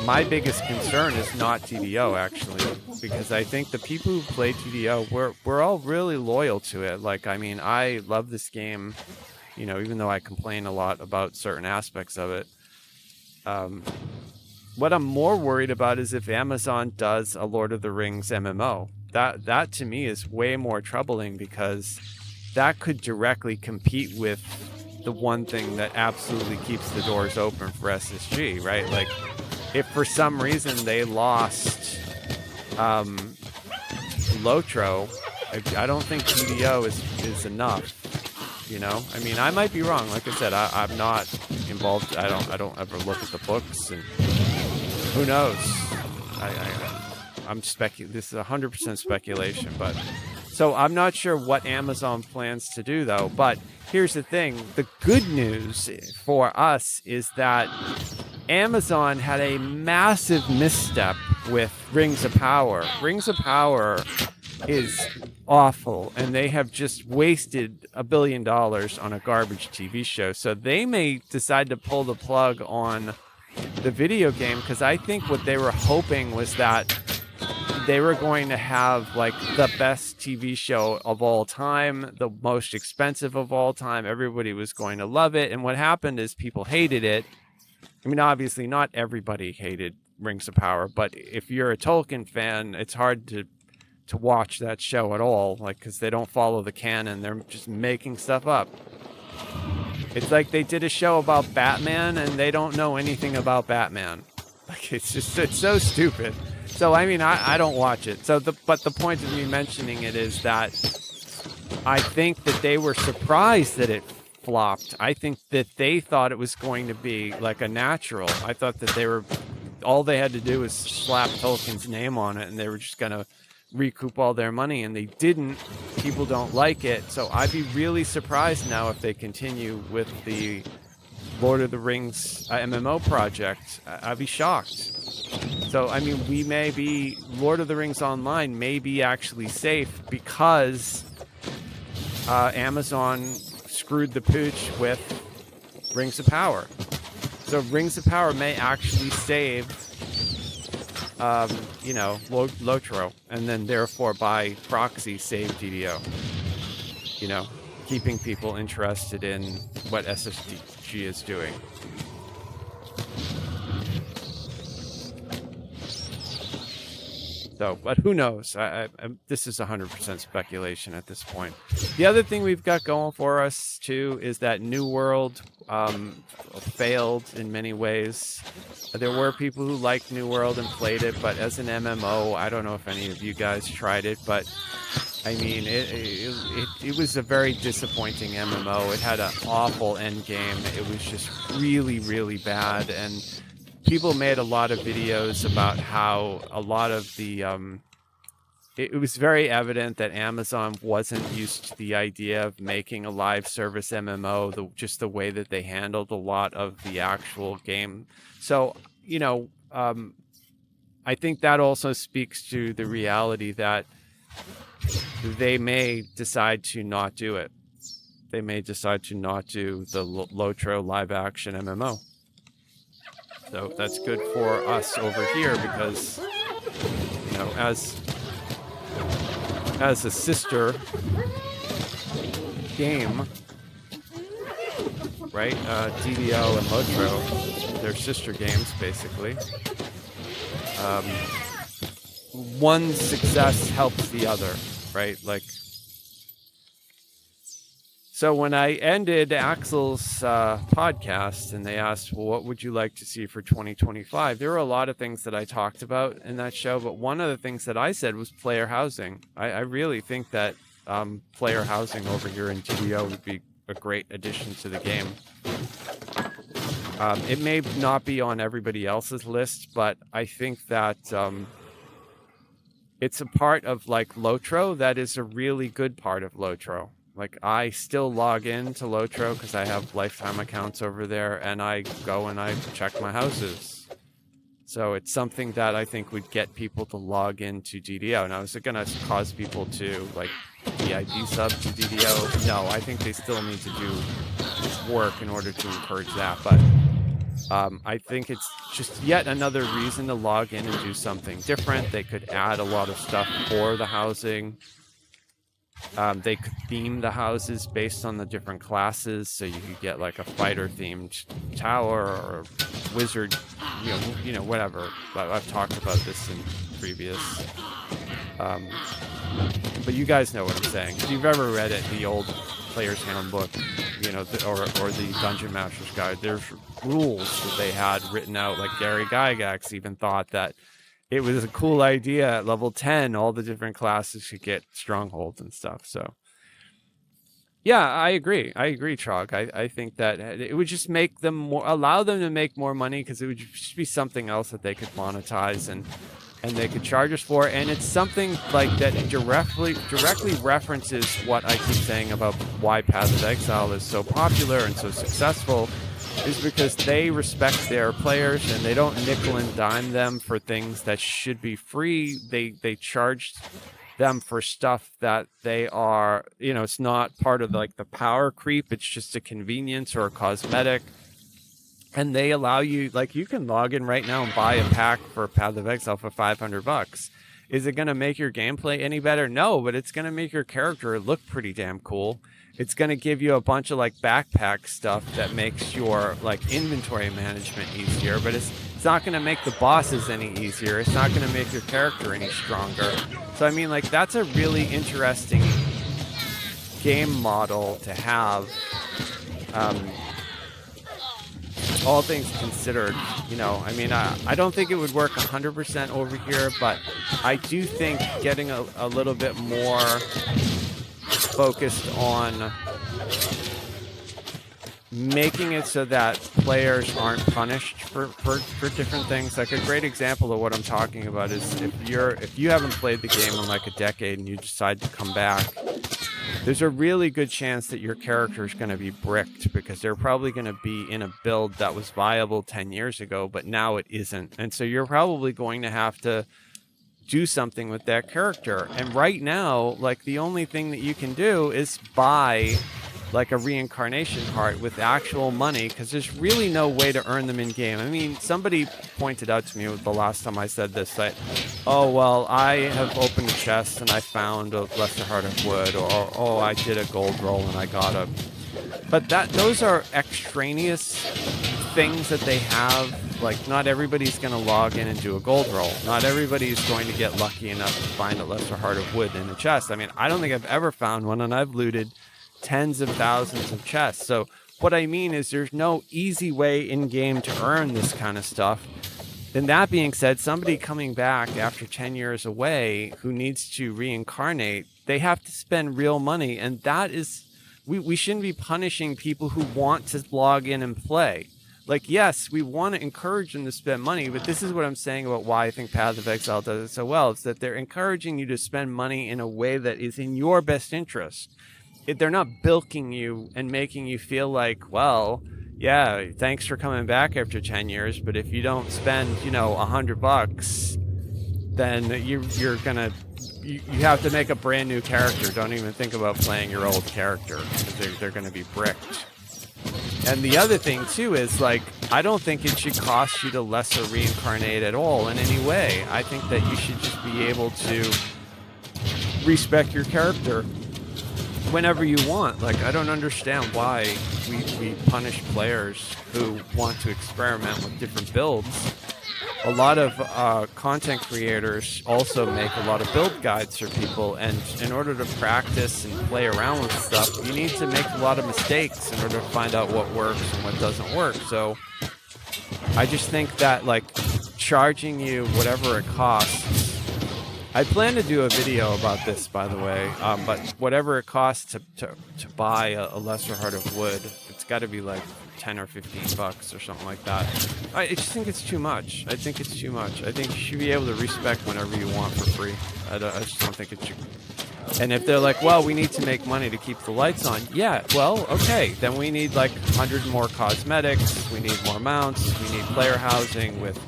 My biggest concern is not TDO, actually, because I think the people who play TDO, we're all really loyal to it. Like, I mean, I love this game, you know, even though I complain a lot about certain aspects of it. What I'm more worried about is if Amazon does a Lord of the Rings MMO. That to me is way more troubling, because that could directly compete with the one thing that absolutely keeps the doors open for SSG, right? Like, if for some reason they lost Lotro, I don't think TDO is enough, you know? I mean, I might be wrong. Like I said, I'm not involved. I don't ever look at the books, and who knows? I'm this is 100% speculation, but So I'm not sure what Amazon plans to do, though. But here's the thing. The good news for us is that Amazon had a massive misstep with Rings of Power. Rings of Power is awful, and they have just wasted $1 billion on a garbage TV show. So they may decide to pull the plug on the video game, because I think what they were hoping was that they were going to have like the best TV show of all time, the most expensive of all time. Everybody was going to love it. And what happened is people hated it. I mean, obviously not everybody hated Rings of Power, but if you're a Tolkien fan, it's hard to watch that show at all, like, because they don't follow the canon. They're just making stuff up. It's like they did a show about Batman and they don't know anything about Batman. Like, it's so stupid. So, I mean, I don't watch it. But the point of me mentioning it is that I think that they were surprised that it flopped. I think that they thought it was going to be like a natural. I thought that all they had to do was slap Tolkien's name on it and they were just going to recoup all their money, and they didn't. People don't like it. So I'd be really surprised now if they continue with the Lord of the Rings MMO project. I'd be shocked. So, I mean, Lord of the Rings Online may be actually safe because Amazon screwed the pooch with Rings of Power. So Rings of Power may actually save, Lotro, and then therefore by proxy save DDO. Keeping people interested in what SSG is doing. So, but who knows? This is 100% speculation at this point. The other thing we've got going for us, too, is that New World failed in many ways. There were people who liked New World and played it, but as an MMO, I don't know if any of you guys tried it, but I mean, it was a very disappointing MMO. It had an awful end game. It was just really, really bad, and people made a lot of videos about how a lot of the it was very evident that Amazon wasn't used to the idea of making a live service MMO, just the way that they handled a lot of the actual game. So, I think that also speaks to the reality that they may decide to not do it. They may decide to not do the Lotro live action MMO. So that's good for us over here because, as a sister game, right? DDO and Lotro, they're sister games, basically. One success helps the other, right? So when I ended Axel's podcast and they asked, well, what would you like to see for 2025? There were a lot of things that I talked about in that show, but one of the things that I said was player housing. I really think that player housing over here in DDO would be a great addition to the game. It may not be on everybody else's list, but I think that it's a part of Lotro that is a really good part of Lotro. I still log in to Lotro because I have lifetime accounts over there, and I go and I check my houses. So it's something that I think would get people to log into DDO. Now, is it going to cause people to VIP sub to DDO? No, I think they still need to do work in order to encourage that. But I think it's just yet another reason to log in and do something different. They could add a lot of stuff for the housing. They could theme the houses based on the different classes, so you could get a fighter-themed tower or wizard, whatever. I've talked about this in previous. But you guys know what I'm saying. If you've ever read it, the old Player's Handbook, or the Dungeon Master's Guide, there's rules that they had written out. Gary Gygax even thought that it was a cool idea at level 10, all the different classes could get strongholds and stuff. So, yeah, I agree, Trog. I think that it would just make them allow them to make more money, because it would just be something else that they could monetize. And and they could charge us for it. And it's something like that directly references what I keep saying about why Path of Exile is so popular and so successful, is because they respect their players and they don't nickel and dime them for things that should be free. They charge them for stuff that they are, you know, it's not part of like the power creep, it's just a convenience or a cosmetic. And they allow you, like, you can log in right now and buy a pack for Path of Exile for $500. Is it going to make your gameplay any better? No, but it's going to make your character look pretty damn cool. It's going to give you a bunch of like backpack stuff that makes your like inventory management easier, but it's not going to make the bosses any easier. It's not going to make your character any stronger. So I mean, like, that's a really interesting game model to have. All things considered, you know, I mean, I don't think it would work 100% over here, but I do think getting a little bit more focused on making it so that players aren't punished for different things. Like, a great example of what I'm talking about is if you haven't played the game in like a decade and you decide to come back, there's a really good chance that your character is going to be bricked, because they're probably going to be in a build that was viable 10 years ago, but now it isn't. And so you're probably going to have to do something with that character. And right now, like, the only thing that you can do is buy like a reincarnation heart with actual money, because there's really no way to earn them in game. I mean, somebody pointed out to me the last time I said this, that, oh, well, I have opened a chest and I found a lesser heart of wood, or oh, I did a gold roll and I got a... But those are extraneous things that they have. Like, not everybody's going to log in and do a gold roll. Not everybody's going to get lucky enough to find a lesser heart of wood in the chest. I mean, I don't think I've ever found one, and I've looted tens of thousands of chests. So what I mean is there's no easy way in game to earn this kind of stuff. And that being said, somebody coming back after 10 years away who needs to reincarnate, they have to spend real money. And that is, we shouldn't be punishing people who want to log in and play. Like, yes, we want to encourage them to spend money, but this is what I'm saying about why I think Path of Exile does it so well. It's that they're encouraging you to spend money in a way that is in your best interest. They're not bilking you and making you feel like, well, yeah, thanks for coming back after 10 years, but if you don't spend, you know, $100, then you're gonna, you have to make a brand new character. Don't even think about playing your old character, because they're gonna be bricked. And the other thing too is, like, I don't think it should cost you to lesser reincarnate at all in any way. I think that you should just be able to respect your character whenever you want. Like, I don't understand why we punish players who want to experiment with different builds. A lot of content creators also make a lot of build guides for people, and in order to practice and play around with stuff, you need to make a lot of mistakes in order to find out what works and what doesn't work. So I just think that, like, charging you whatever it costs, I plan to do a video about this, by the way, but whatever it costs to buy a lesser heart of wood, it's got to be like 10 or 15 bucks or something like that. I just think it's too much. I think it's too much. I think you should be able to respec whenever you want for free. I just don't think it should. And if they're like, well, we need to make money to keep the lights on, yeah, well, okay, then we need like 100 more cosmetics, we need more mounts, we need player housing with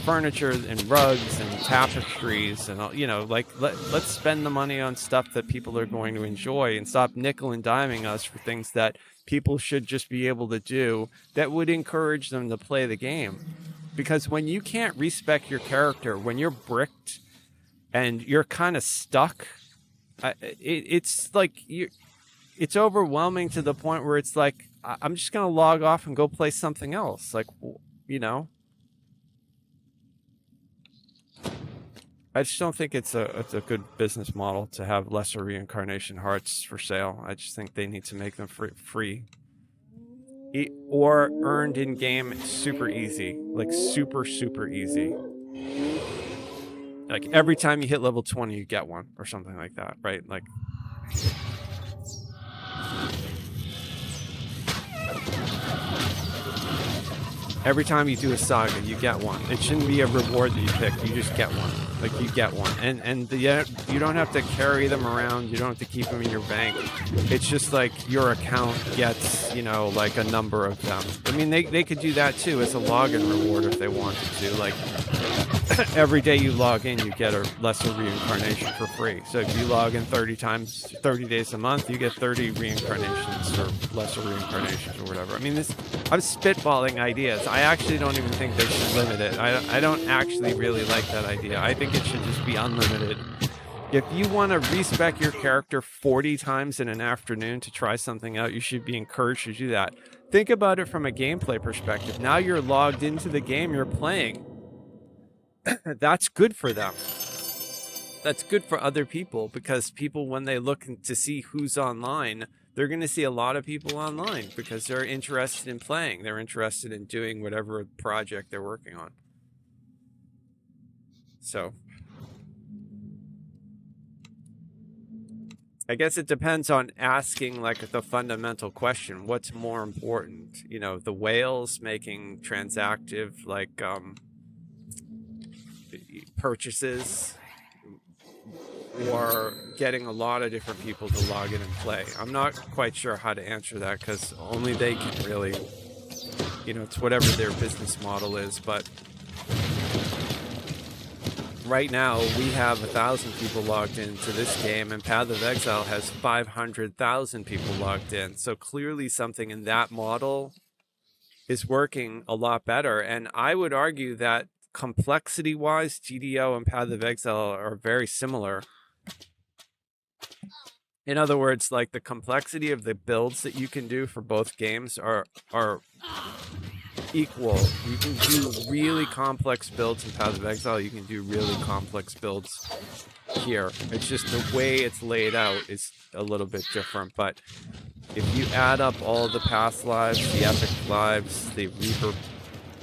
furniture and rugs and tapestries and, you know, like, let's spend the money on stuff that people are going to enjoy, and stop nickel and diming us for things that people should just be able to do that would encourage them to play the game. Because when you can't respec your character, when you're bricked and you're kind of stuck, it's like it's overwhelming to the point where it's like, I'm just going to log off and go play something else. Like, you know, I just don't think it's a good business model to have lesser reincarnation hearts for sale. I just think they need to make them free. Or earned in game super easy. Like, super easy. Like, every time you hit level 20, you get one or something like that, right? Like, Every time you do a saga, you get one. It shouldn't be a reward that you pick. You just get one. Like, you get one. And you don't have to carry them around. You don't have to keep them in your bank. It's just like your account gets, you know, like a number of them. I mean, they could do that too as a login reward if they wanted to. Like, every day you log in, you get a lesser reincarnation for free. So if you log in 30 days a month, you get 30 reincarnations or lesser reincarnations or whatever. I mean, I'm spitballing ideas. I actually don't even think they should limit it. I don't actually really like that idea. I think it should just be unlimited. If you want to respec your character 40 times in an afternoon to try something out, you should be encouraged to do that. Think about it from a gameplay perspective. Now you're logged into the game you're playing. That's good for them. That's good for other people, because people, when they look to see who's online, they're going to see a lot of people online because they're interested in playing. They're interested in doing whatever project they're working on. So I guess it depends on asking like the fundamental question. What's more important? You know, the whales making transactive like purchases, or getting a lot of different people to log in and play. I'm not quite sure how to answer that, because only they can really, you know, it's whatever their business model is. But right now we have 1,000 people logged into this game, and Path of Exile has 500,000 people logged in. So clearly something in that model is working a lot better. And I would argue that complexity-wise, DDO and Path of Exile are very similar. In other words, like the complexity of the builds that you can do for both games are equal. You can do really complex builds in Path of Exile. You can do really complex builds here. It's just the way it's laid out is a little bit different. But if you add up all the past lives, the epic lives, the Reaper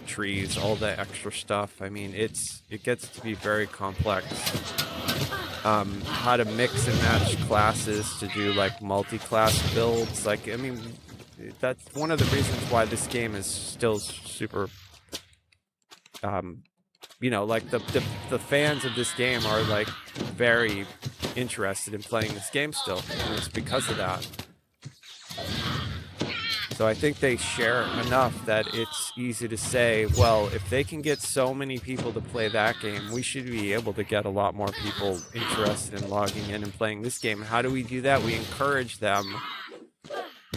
trees, all the extra stuff, I mean, it gets to be very complex. How to mix and match classes to do like multi-class builds. Like, I mean, that's one of the reasons why this game is still super, you know, like the fans of this game are like very interested in playing this game still, and it's because of that. So I think they share enough that it's easy to say, well, if they can get so many people to play that game, we should be able to get a lot more people interested in logging in and playing this game. How do we do that? We encourage them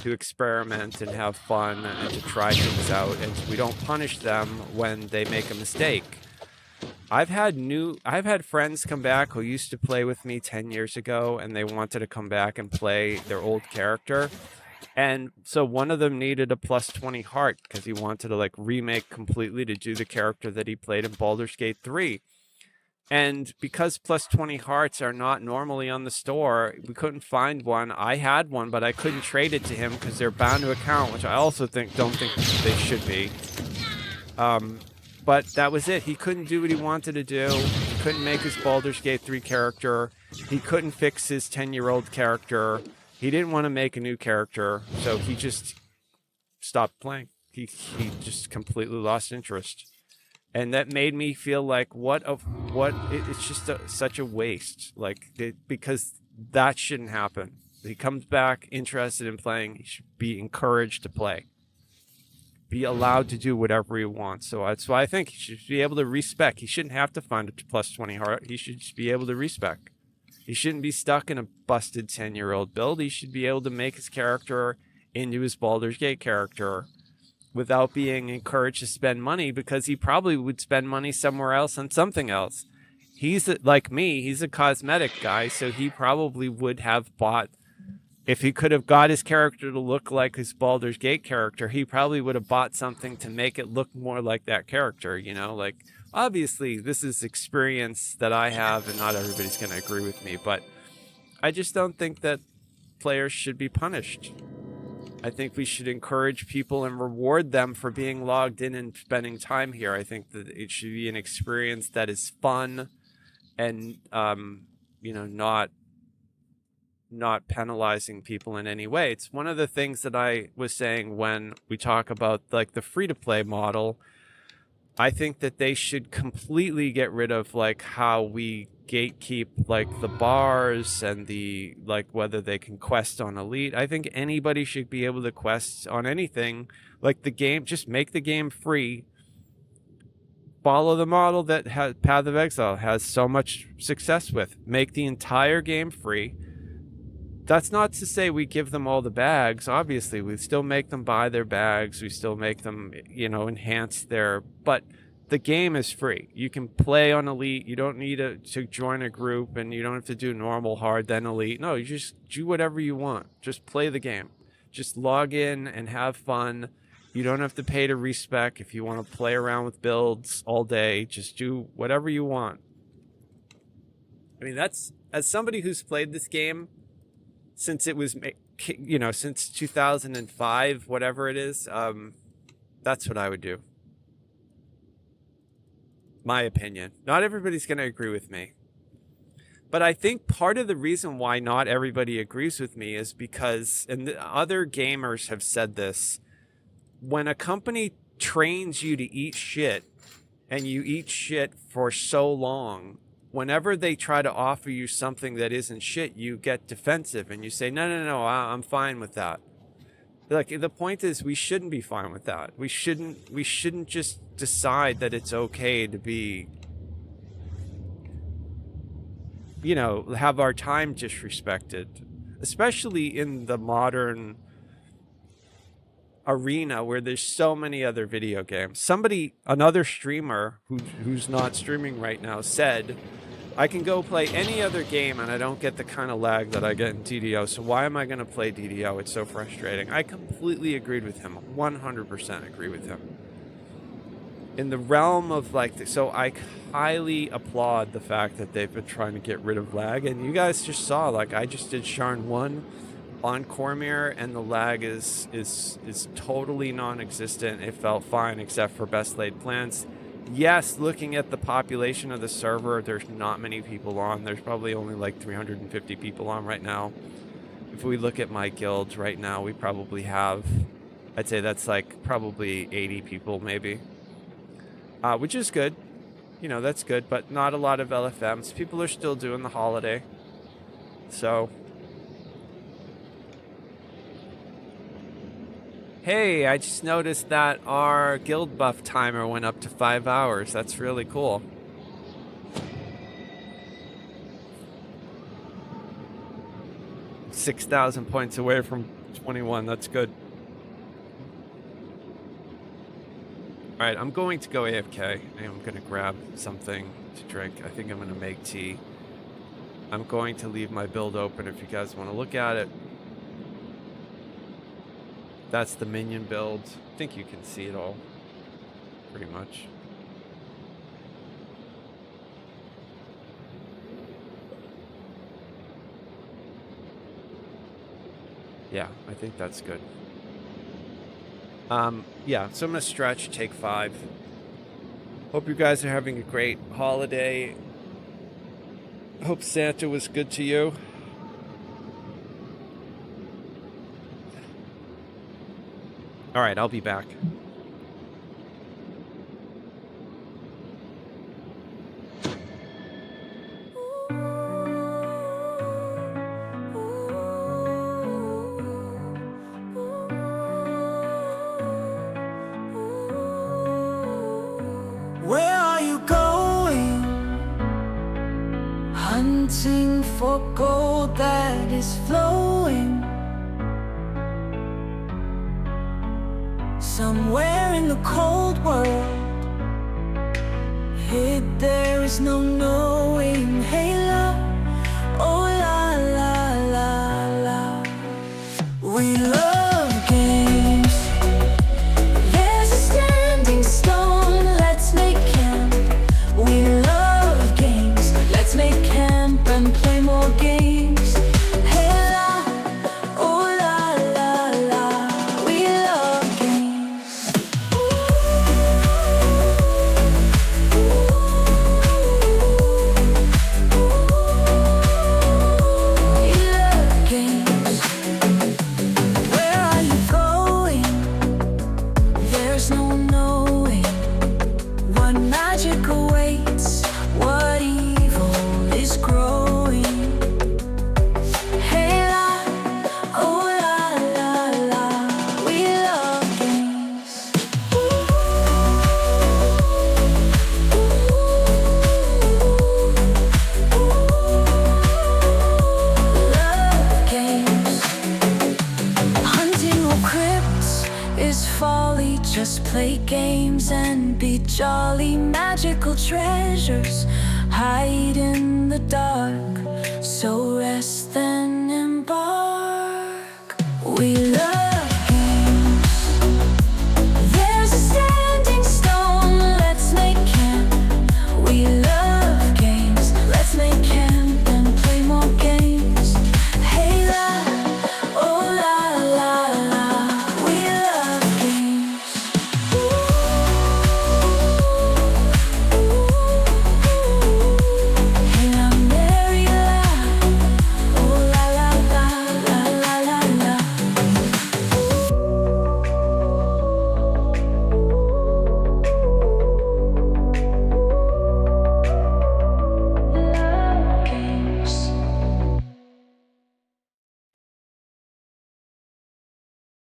to experiment and have fun and to try things out, and we don't punish them when they make a mistake. I've had friends come back who used to play with me 10 years ago, and they wanted to come back and play their old character. And so one of them needed a plus 20 heart because he wanted to like remake completely to do the character that he played in Baldur's Gate 3. And because plus 20 hearts are not normally on the store, we couldn't find one. I had one, but I couldn't trade it to him because they're bound to account, which I also don't think they should be. But that was it. He couldn't do what he wanted to do. He couldn't make his Baldur's Gate 3 character. He couldn't fix his 10-year-old character. He didn't want to make a new character, so he just stopped playing. He just completely lost interest. And that made me feel like, it's just such a waste. Like, because that shouldn't happen. He comes back interested in playing. He should be encouraged to play. Be allowed to do whatever he wants. So that's why I think he should be able to respec. He shouldn't have to find a plus 20 heart. He should just be able to respec. He shouldn't be stuck in a busted 10-year-old build. He should be able to make his character into his Baldur's Gate character without being encouraged to spend money, because he probably would spend money somewhere else on something else. He's like me. He's a cosmetic guy, so he probably would have bought, if he could have got his character to look like his Baldur's Gate character, he probably would have bought something to make it look more like that character, you know? Like, obviously, this is experience that I have, and not everybody's going to agree with me, but I just don't think that players should be punished. I think we should encourage people and reward them for being logged in and spending time here. I think that it should be an experience that is fun and, you know, not not penalizing people in any way. It's one of the things that I was saying when we talk about like the free-to-play model. I think that they should completely get rid of like how we gatekeep like the bars and the like whether they can quest on Elite. I think anybody should be able to quest on anything. Like the game, just make the game free. Follow the model that Path of Exile has so much success with. Make the entire game free. That's not to say we give them all the bags. Obviously, we still make them buy their bags. We still make them, enhance their... But the game is free. You can play on Elite. You don't need to join a group, and you don't have to do normal, hard, then Elite. No, you just do whatever you want. Just play the game. Just log in and have fun. You don't have to pay to respec if you want to play around with builds all day. Just do whatever you want. I mean, that's... As somebody who's played this game since it was, since 2005, whatever it is, that's what I would do. My opinion. Not everybody's going to agree with me. But I think part of the reason why not everybody agrees with me is because, and the other gamers have said this, when a company trains you to eat shit, and you eat shit for so long, whenever they try to offer you something that isn't shit, you get defensive and you say, no, I'm fine with that. Like, the point is, we shouldn't be fine with that. We shouldn't just decide that it's okay to be, have our time disrespected, especially in the modern arena where there's so many other video games. Another streamer who's not streaming right now said, I can go play any other game and I don't get the kind of lag that I get in DDO, so why am I going to play DDO? It's so frustrating. I completely agreed with him. 100% agree with him. In the realm of so I highly applaud the fact that they've been trying to get rid of lag, and you guys just saw, I just did Sharn 1 on Cormier, and the lag is totally non-existent. It felt fine except for best laid plans. Yes, looking at the population of the server, there's not many people on. There's probably only 350 people on right now. If we look at my guilds right now, we probably have, I'd say that's probably 80 people maybe, which is good. That's good, but not a lot of LFMs. People are still doing the holiday, so... Hey, I just noticed that our guild buff timer went up to 5 hours. That's really cool. $6,000 points away from 21. That's good. All right, I'm going to go AFK. I'm going to grab something to drink. I think I'm going to make tea. I'm going to leave my build open if you guys want to look at it. That's the Minion build. I think you can see it all, pretty much. Yeah, I think that's good. Yeah, so I'm gonna stretch, take 5. Hope you guys are having a great holiday. Hope Santa was good to you. All right, I'll be back. Where are you going? Hunting for gold that is flowing. Somewhere in the cold world, hid there is no knowing. Hey la, oh la la la la. We love games. There's a standing stone, let's make camp. We love games, let's make camp and play more games. Hey la, oh la la la. We love games. is folly, just play games and be jolly. Magical treasures hide in the dark, so rest then embark. We love